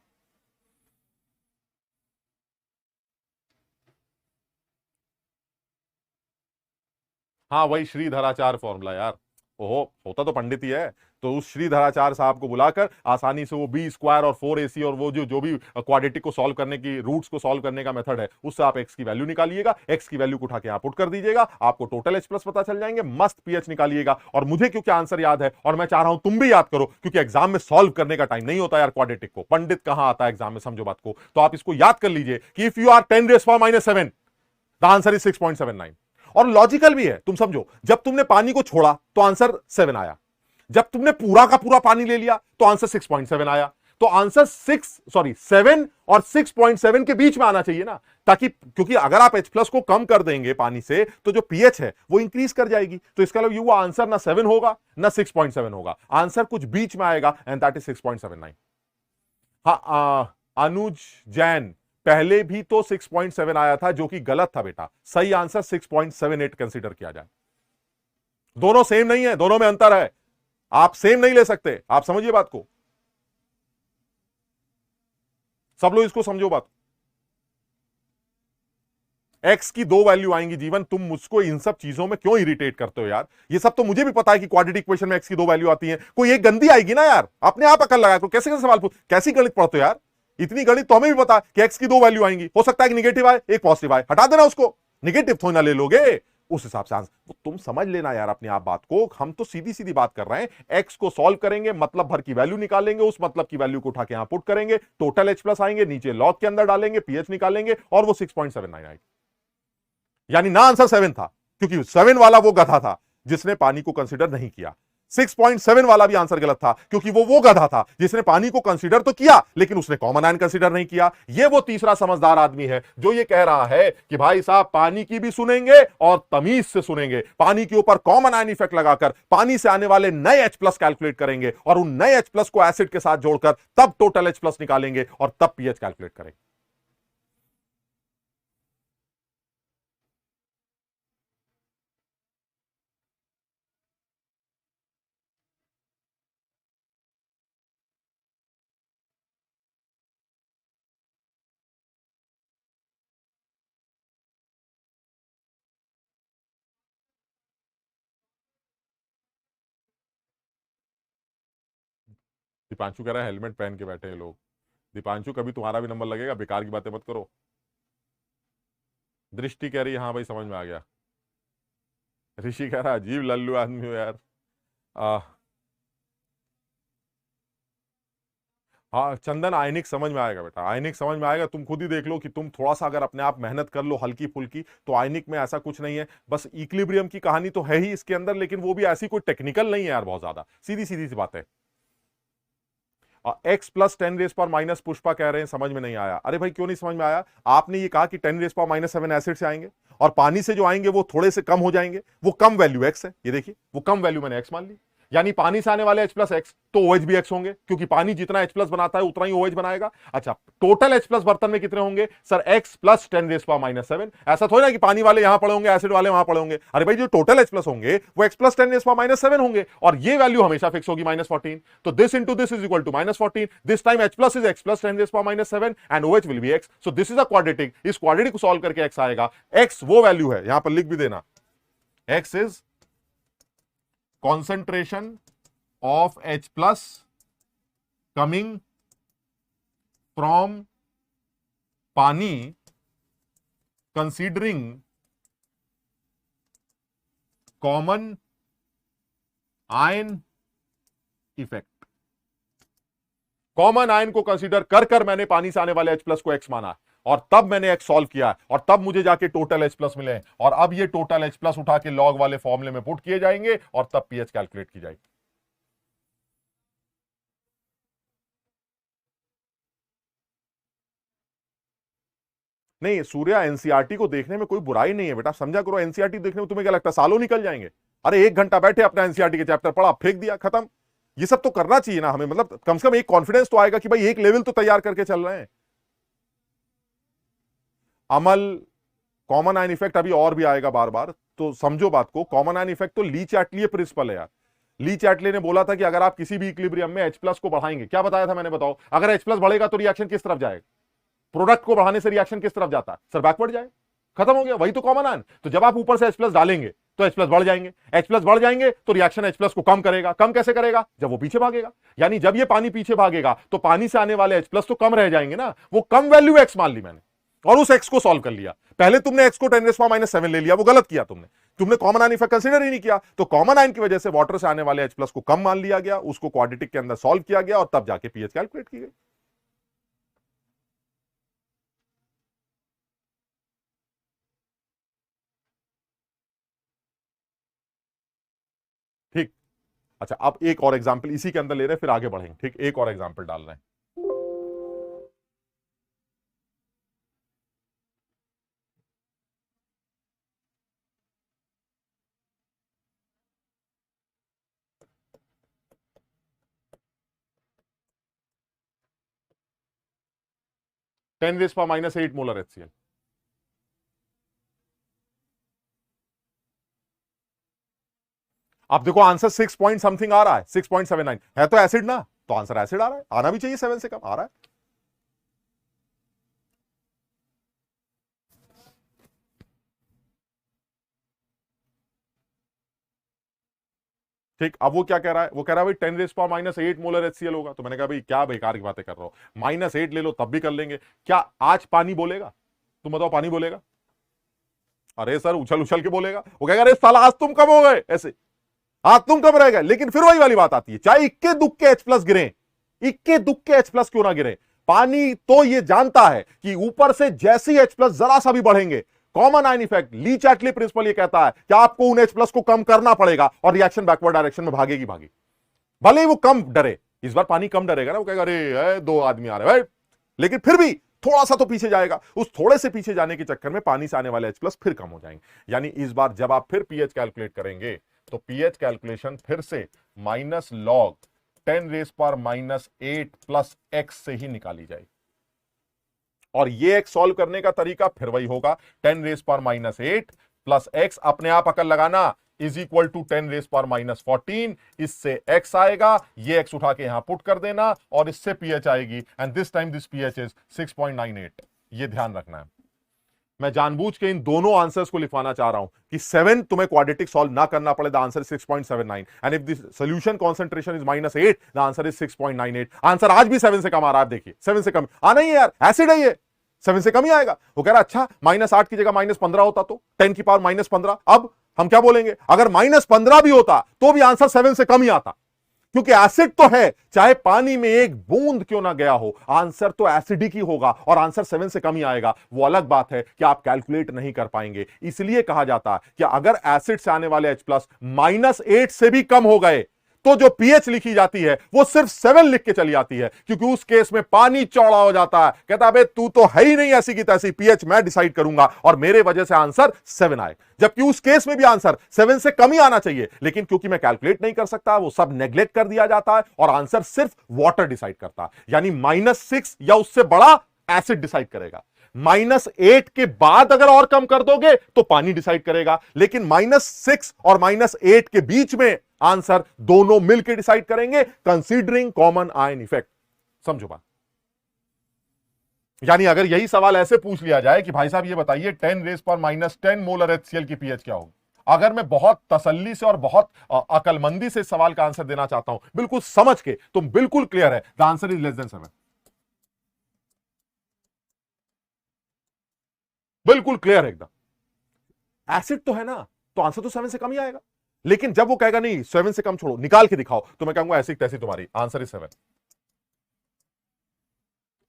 हाँ वही श्रीधराचार्य फॉर्मूला यार, ओहो, होता तो पंडित ही है। तो उस श्रीधराचार्य साहब को बुलाकर आसानी से वो बी स्क्वायर और 4ac और वो जो भी क्वाड्रेटिक को सॉल्व करने की, रूट्स को सॉल्व करने का मेथड है, उससे आप एक्स की वैल्यू निकालिएगा, एक्स की वैल्यू को उठा के यहां पुट कर दीजिएगा, आपको टोटल एच प्लस पता चल जाएंगे, मस्त पीएच निकालिएगा। और मुझे क्योंकि आंसर याद है और मैं चाह रहा हूं तुम भी याद करो, क्योंकि एग्जाम में सॉल्व करने का टाइम नहीं होता यार क्वाड्रेटिक को, पंडित कहां आता है एग्जाम में, समझो बात को। तो आप इसको याद कर लीजिए कि if you are 10⁻⁷ the answer is 6.79। और लॉजिकल भी है, तुम समझो, जब तुमने पानी को छोड़ा तो आंसर 7 आया, जब तुमने पूरा का पूरा पानी ले लिया तो आंसर 6.7 आया। तो आंसर 7 और 6.7 के बीच में आना चाहिए ना, ताकि, क्योंकि अगर आप H प्लस को कम कर देंगे पानी से तो जो पीएच है वो इंक्रीज कर जाएगी। तो इसका मतलब वो आंसर ना 7 होगा ना 6.7 होगा, आंसर कुछ बीच में आएगा, एंड दैट इज 6.79। हाँ, अनुज जैन, पहले भी तो 6.7 आया था जो कि गलत था बेटा, सही आंसर 6.78 कंसीडर किया जाए। दोनों सेम नहीं है, दोनों में अंतर है, आप सेम नहीं ले सकते, आप समझिए बात को, सब लोग इसको समझो बात। एक्स की 2 वैल्यू आएंगी जीवन, तुम मुझको इन सब चीजों में क्यों इरिटेट करते हो यार? ये सब तो मुझे भी पता है कि क्वाड्रेटिक इक्वेशन में एक्स की 2 वैल्यू आती है, कोई एक गंदी आएगी ना यार, अपने आप अकल लगाया तो कैसे कैसे सवाल पूछ, कैसी गणित पढ़ते हो यार? इतनी गणित तो हमें भी पता कि एक्स की 2 वैल्यू आएंगी, हो सकता है कि निगेटिव आए एक पॉजिटिव आए, हटा देना उसको, निगेटिव थोड़ी ना ले लोगे, उस हिसाब से आंसर तुम समझ लेना यार अपनी आप बात को। हम तो सीधी सीधी बात कर रहे हैं, एक्स को सॉल्व करेंगे, मतलब भर की वैल्यू निकालेंगे, उस मतलब की वैल्यू को उठा के यहां पुट करेंगे, टोटल एच प्लस आएंगे, नीचे लॉग के अंदर डालेंगे, पीएच निकालेंगे और वो 6.79 आएगी। यानी ना आंसर 7 था, क्योंकि 7 वाला वो गधा था जिसने पानी को कंसीडर नहीं किया, 6.7 वाला भी आंसर गलत था क्योंकि वो गधा था जिसने पानी को कंसीडर तो किया लेकिन उसने कॉमन आयन कंसीडर नहीं किया। ये वो तीसरा समझदार आदमी है जो ये कह रहा है कि भाई साहब पानी की भी सुनेंगे और तमीज से सुनेंगे, पानी के ऊपर कॉमन आयन इफेक्ट लगाकर पानी से आने वाले नए H प्लस कैलकुलेट करेंगे और उन नए H प्लस को एसिड के साथ जोड़कर तब टोटल H प्लस निकालेंगे और तब पीएच कैलकुलेट करेंगे। दीपांशु कह रहा है हेलमेट पहन के बैठे हैं लोग। दीपांशु कभी तुम्हारा भी नंबर लगेगा, बेकार की बातें मत करो। दृष्टि कह रही है हाँ भाई समझ में आ गया। ऋषि कह रहा अजीब लल्लू आदमी हो यार। आ, हाँ चंदन, आयनिक समझ में आएगा बेटा, आयनिक समझ में आएगा, तुम खुद ही देख लो कि तुम थोड़ा सा अगर अपने आप मेहनत कर लो हल्की फुल्की तो आयनिक में ऐसा कुछ नहीं है, बस इक्विलिब्रियम की कहानी तो है ही इसके अंदर, लेकिन वो भी ऐसी कोई टेक्निकल नहीं है यार, बहुत ज्यादा सीधी सीधी सी बात है। एक्स प्लस 10⁻⁻, पुष्पा कह रहे हैं समझ में नहीं आया। अरे भाई क्यों नहीं समझ में आया? आपने ये कहा कि 10⁻⁷ एसिड से आएंगे और पानी से जो आएंगे वो थोड़े से कम हो जाएंगे, वो कम वैल्यू एक्स है, ये देखिए वो कम वैल्यू मैंने एक्स मान ली, यानी पानी से आने वाले H प्लस एक्स तो OH भी एक्स होंगे, क्योंकि पानी जितना H प्लस बनाता है उतना ही OH बनाएगा। अच्छा, टोटल H प्लस बर्तन में कितने होंगे सर? X plus 10⁻⁷। ऐसा थोड़ी ना कि पानी वाले यहां पड़े होंगे एसिड वाले वहां पड़े होंगे, अरे भाई जो टोटल H प्लस होंगे वो एक्स प्लस 10⁻⁷ होंगे और ये वैल्यू हमेशा फिक्स होगी -14। तो this into this is equal to -14, this time H plus is x plus 10⁻⁷ and OH will be x. So this is a quadratic, इस क्वाड्रेटिक को सॉल्व करके एक्स आएगा, एक्स वो वैल्यू है, यहां पर लिख भी देना, x is concentration of H plus coming from पानी considering common ion effect। Common ion को कंसीडर कर कर मैंने पानी से आने वाले H प्लस को X माना और तब मैंने X सॉल्व किया और तब मुझे जाके टोटल H प्लस मिले और अब ये टोटल H प्लस उठा के लॉग वाले फॉर्मूले में पुट किए जाएंगे और तब पीएच कैलकुलेट की जाएगी। नहीं सूर्या, एनसीईआरटी को देखने में कोई बुराई नहीं है बेटा, समझा करो, एनसीईआरटी देखने में तुम्हें क्या लगता है सालों निकल जाएंगे? अरे 1 घंटा बैठे अपना एनसीईआरटी के चैप्टर पढ़ा फेंक दिया खत्म। ये सब तो करना चाहिए ना हमें, मतलब कम से कम एक कॉन्फिडेंस तो आएगा कि भाई एक लेवल तो तैयार करके चल रहे हैं। अमल, कॉमन आयन इफेक्ट अभी और भी आएगा बार बार, तो समझो बात को, कॉमन आयन इफेक्ट तो ली चैटली प्रिंसिपल है यार। ली चैटले ने बोला था कि अगर आप किसी भी इक्विलिब्रियम में H प्लस को बढ़ाएंगे, क्या बताया था मैंने, बताओ, अगर H प्लस बढ़ेगा तो रिएक्शन किस तरफ जाएगा? प्रोडक्ट को बढ़ाने से रिएक्शन किस तरफ जाता है सर? बैकवर्ड जाए, खत्म हो गया, वही तो कॉमन आयन। तो जब आप ऊपर से H प्लस डालेंगे तो H प्लस बढ़ जाएंगे, H प्लस बढ़ जाएंगे तो रिएक्शन H प्लस को कम करेगा। कम कैसे करेगा? जब वो पीछे भागेगा। यानी जब ये पानी पीछे भागेगा तो पानी से आने वाले H प्लस तो कम रह जाएंगे ना। वो कम वैल्यू X मान ली मैंने और उस X को सॉल्व कर लिया। पहले तुमने X को 10⁻⁻7 ले लिया, वो गलत किया तुमने कॉमन आयन इफेक्ट कंसीडर ही नहीं किया। तो कॉमन आयन की वजह से वाटर से आने वाले H प्लस को कम मान लिया गया, उसको क्वाड्रेटिक के अंदर सॉल्व किया गया और तब जाके पीएच कैलकुलेट की गई। ठीक। अच्छा, अब एक और एग्जांपल इसी के अंदर ले रहे हैं, फिर आगे बढ़ेंगे। ठीक, एक और एग्जांपल डाल रहे हैं। (10⁻⁸ मोलर HCl। अब देखो आंसर 6 पॉइंट समथिंग आ रहा है, 6.79 है तो एसिड ना, तो आंसर एसिड आ रहा है, आना भी चाहिए 7 से कम आ रहा है। ठीक, अब वो क्या कह रहा है? वो कह रहा है भाई 10⁻⁸ मोलर HCl होगा। तो मैंने कहा भाई क्या बेकार की बातें कर रहे हो, -8 ले लो तब भी कर लेंगे। क्या आज पानी बोलेगा? तुम बताओ, पानी बोलेगा? अरे सर उछल उछल के बोलेगा। वो कहेगा अरे साला आज तुम कम हो गए, ऐसे आज तुम कम रह गए। लेकिन फिर वही वाली बात आती है, चाहे इक्के दुक्के H प्लस गिरे, इक्के दुक्के H प्लस क्यों ना गिरे, पानी तो ये जानता है कि ऊपर से जैसे ही H प्लस जरा सा भी बढ़ेंगे, कॉमन आयन इफेक्ट, ली चैटली प्रिंसिपल ये कहता है कि आपको उन H प्लस को कम करना पड़ेगा और रिएक्शन बैकवर्ड डायरेक्शन में भागेगी भागी। भले ही वो कम डरे, इस बार पानी कम डरेगा ना, वो कहेगा अरे 2 आदमी आ रहे भाई, लेकिन फिर भी थोड़ा सा तो पीछे जाएगा। उस थोड़े से पीछे जाने के चक्कर में पानी से आने वाले H प्लस फिर कम हो जाएंगे। यानी इस बार जब आप फिर पीएच कैलकुलेट करेंगे तो पीएच कैलकुलेशन फिर से -log 10⁻⁸ प्लस x से ही निकाली जाएगी। और ये एक सॉल्व करने का तरीका फिर वही होगा, 10⁻⁸ प्लस x, अपने आप अकल लगाना, इज इक्वल टू 10⁻14। इससे x आएगा, ये x उठा के यहां पुट कर देना और इससे pH आएगी, and this time this pH is 6.98। ये ध्यान रखना है। मैं जानबूझ के इन दोनों आंसर्स को लिखवाना चाह रहा हूं कि 7 तुम्हें क्वाड्रेटिक सॉल्व ना करना पड़े। The answer is 6.79 and if the solution concentration is -8 the answer is 6.98। Answer आज भी 7 से कम आ रहा है। देखिए 7 से कम आना ही है यार, एसिड है ये, 7 से कम ही आएगा। वो कह रहा अच्छा -8 की जगह -15 होता तो 10 की पावर -15। अब हम क्या बोलेंगे, अगर -15 भी होता तो भी आंसर 7 से कम ही आता, क्योंकि एसिड तो है, चाहे पानी में एक बूंद क्यों ना गया हो, आंसर तो एसिडिक ही होगा और आंसर 7 से कम ही आएगा। वो अलग बात है कि आप कैलकुलेट नहीं कर पाएंगे। इसलिए कहा जाता है कि अगर एसिड से आने वाले H प्लस -8 से भी कम हो गए तो जो पीएच लिखी जाती है वो सिर्फ 7 लिख के चली जाती है, क्योंकि उस केस में पानी चौड़ा हो जाता है। कहता है तू तो है ही नहीं ऐसी की तैसी, पीएच मैं डिसाइड करूंगा और मेरे वजह से आंसर 7 आए। जबकि उस केस में भी आंसर 7 से कम ही आना चाहिए, लेकिन क्योंकि मैं कैलकुलेट नहीं कर सकता, वो सब नेग्लेक्ट कर दिया जाता है और आंसर सिर्फ वाटर डिसाइड करता है। यानी -6 या उससे बड़ा एसिड डिसाइड करेगा। -8 के बाद अगर और कम कर दोगे तो पानी डिसाइड करेगा, लेकिन -6 और -8 के बीच में आंसर दोनों मिलकर डिसाइड करेंगे, कंसीडरिंग कॉमन आयन इफेक्ट। समझो बात। यानी अगर यही सवाल ऐसे पूछ लिया जाए कि भाई साहब ये बताइए 10⁻10 मोलर HCl की पीएच क्या होगी, अगर मैं बहुत तसल्ली से और बहुत अकलमंदी से सवाल का आंसर देना चाहता हूं, बिल्कुल समझ के, तो बिल्कुल क्लियर है, द आंसर इज <<7। बिल्कुल क्लियर है एकदम। एसिड तो है ना, तो आंसर तो 7 से कम ही आएगा। लेकिन जब वो कहेगा नहीं 7 से कम छोड़ो, निकाल के दिखाओ, तो मैं कहूंगा ऐसी तैसी तुम्हारी, आंसर इज 7।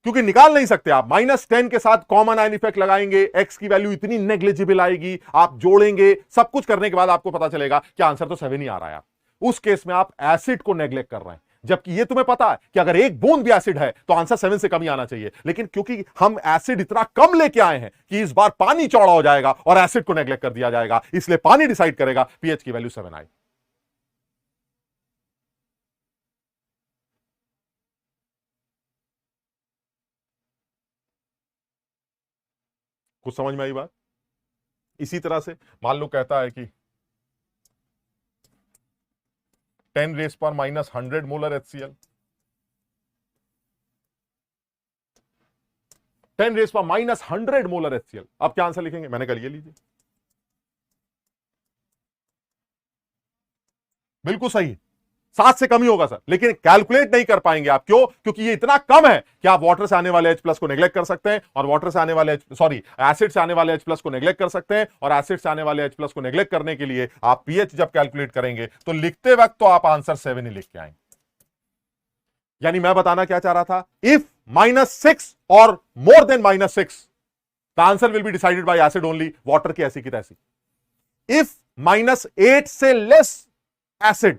क्योंकि निकाल नहीं सकते आप। -10 के साथ कॉमन आयन इफेक्ट लगाएंगे, एक्स की वैल्यू इतनी नेग्लिजिबल आएगी, आप जोड़ेंगे, सब कुछ करने के बाद आपको पता चलेगा कि आंसर तो 7 ही आ रहा है। उस केस में आप एसिड को नेग्लेक्ट कर रहे हैं, जबकि ये तुम्हें पता है कि अगर एक बूंद भी एसिड है तो आंसर 7 से कम ही आना चाहिए। लेकिन क्योंकि हम एसिड इतना कम लेके आए हैं कि इस बार पानी चौड़ा हो जाएगा और एसिड को नेग्लेक्ट कर दिया जाएगा, इसलिए पानी डिसाइड करेगा, पीएच की वैल्यू 7 आए। कुछ समझ में आई बात? इसी तरह से मान लो कहता है कि 10⁻⁻100 मोलर HCl, 10⁻100 मोलर HCl। अब क्या आंसर लिखेंगे? मैंने कहा ये लीजिए, बिल्कुल सही, 7 से कम ही होगा सर, लेकिन कैलकुलेट नहीं कर पाएंगे आप। क्यों? क्योंकि ये इतना कम है कि आप वाटर से आने वाले H+ को नेग्लेक्ट कर सकते हैं, और वाटर से आने वाले एसिड से आने वाले H+ को नेग्लेक्ट कर सकते हैं, और एसिड से आने वाले H+ को नेग्लेक्ट करने के लिए आप पीएच जब कैलकुलेट करेंगे तो लिखते वक्त तो आप आंसर 7 ही लिख के आएंगे। यानी मैं बताना क्या चाह रहा था, इफ -6 और more than -6 the answer will be decided by acid only, water की ऐसी की तैसी। इफ -8 से लेस एसिड,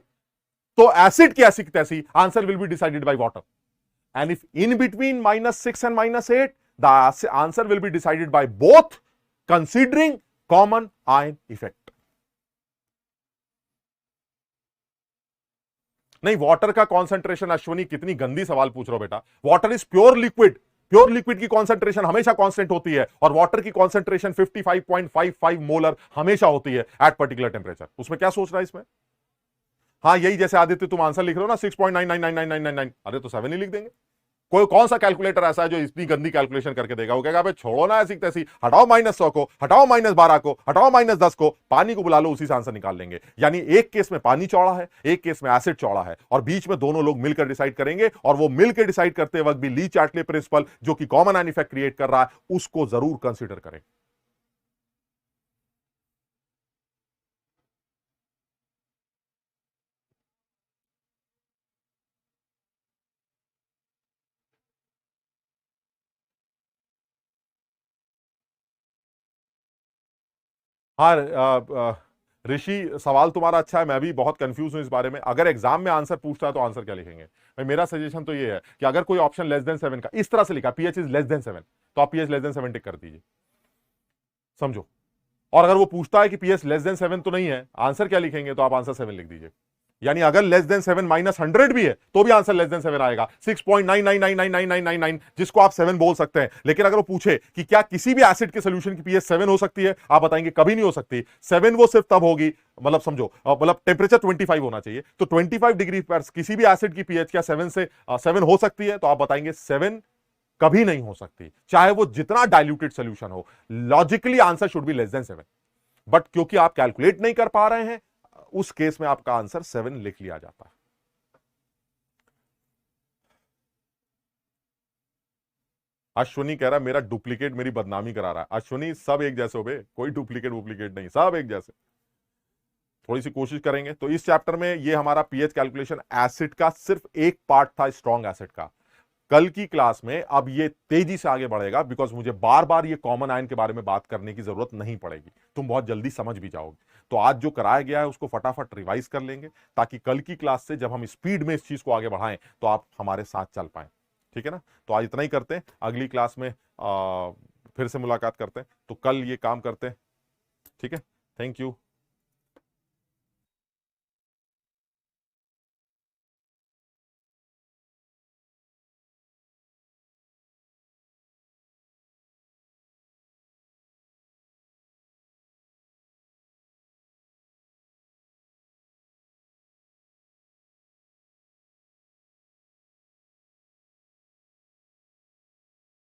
तो एसिड की ऐसी की तैसी, answer will be decided by water. And if in between -6 and -8 the answer will be decided by both, considering common ion effect. नहीं, वाटर का कॉन्सेंट्रेशन, अश्वनी कितनी गंदी सवाल पूछ रहे हो बेटा। Water is pure liquid, pure liquid की कॉन्सेंट्रेशन हमेशा कांस्टेंट होती है, और वाटर की कॉन्सेंट्रेशन 55.55 मोलर हमेशा होती है एट पर्टिकुलर टेम्परेचर। उसमें क्या सोच रहा है इसमें? हाँ, यही जैसे आदित्य तुम आंसर लिख रहे हो ना 6.999999, अरे तो 7 ही लिख देंगे। कोई कौन सा कैलकुलेटर ऐसा है जो इतनी गंदी कैलकुलेशन करके देगा? वो कहेगा भाई छोड़ो ना ऐसी तैसी, हटाओ -100 को, हटाओ -12 को, हटाओ -10 को, पानी को बुला लो, उसी से आंसर निकाल लेंगे। यानी एक केस में पानी चौड़ा है, एक केस में एसिड चौड़ा है, और बीच में दोनों लोग मिलकर डिसाइड करेंगे, और वो मिलकर डिसाइड करते वक्त भी ली चार्टले प्रिंसिपल जो कि कॉमन आयन इफेक्ट क्रिएट कर रहा है उसको जरूर कंसिडर करें। हाँ ऋषि, सवाल तुम्हारा अच्छा है, मैं भी बहुत कंफ्यूज हूं इस बारे में। अगर एग्जाम में आंसर पूछता है तो आंसर क्या लिखेंगे? भाई मेरा सजेशन तो ये है कि अगर कोई ऑप्शन लेस देन 7 का इस तरह से लिखा, पीएच इज लेस देन 7, तो आप पीएच लेस देन 7 टिक कर दीजिए, समझो। और अगर वो पूछता है कि पीएच लेस देन 7 तो नहीं है, आंसर क्या लिखेंगे, तो आप आंसर 7 लिख दीजिए। यानी अगर लेस देन 7 -100 भी है तो भी आंसर लेस देन 7 आएगा, 6.99999999, जिसको आप 7 बोल सकते हैं। लेकिन अगर वो पूछे कि क्या किसी भी एसिड के सोल्यूशन की पीएच 7 हो सकती है, आप बताएंगे कभी नहीं हो सकती। 7 वो सिर्फ तब होगी, मतलब समझो, मतलब टेम्परेचर 25 होना चाहिए, तो 25 डिग्री पर किसी भी एसिड की पीएच क्या 7 हो सकती है, तो आप बताएंगे 7 कभी नहीं हो सकती, चाहे वो जितना डाइल्यूटेड सोल्यूशन हो। Logically answer should be less than 7, but क्योंकि आप कैलकुलेट नहीं कर पा रहे हैं, उस केस में आपका आंसर 7 लिख लिया जाता है। अश्वनी कह रहा है मेरा डुप्लीकेट मेरी बदनामी करा रहा है। अश्वनी, सब एक जैसे हो बे, कोई डुप्लीकेट वुप्लीकेट नहीं, सब एक जैसे। थोड़ी सी कोशिश करेंगे तो इस चैप्टर में ये हमारा पीएच कैलकुलेशन एसिड का सिर्फ एक पार्ट था, स्ट्रॉन्ग एसिड का। कल की क्लास में अब ये तेजी से आगे बढ़ेगा, बिकॉज मुझे बार बार ये कॉमन आयन के बारे में बात करने की जरूरत नहीं पड़ेगी, तुम बहुत जल्दी समझ भी जाओगे। तो आज जो कराया गया है उसको फटाफट रिवाइज कर लेंगे, ताकि कल की क्लास से जब हम स्पीड में इस चीज को आगे बढ़ाएं तो आप हमारे साथ चल पाए। ठीक है ना? तो आज इतना ही करते हैं, अगली क्लास में फिर से मुलाकात करते हैं। तो कल ये काम करते हैं, ठीक है? Thank you.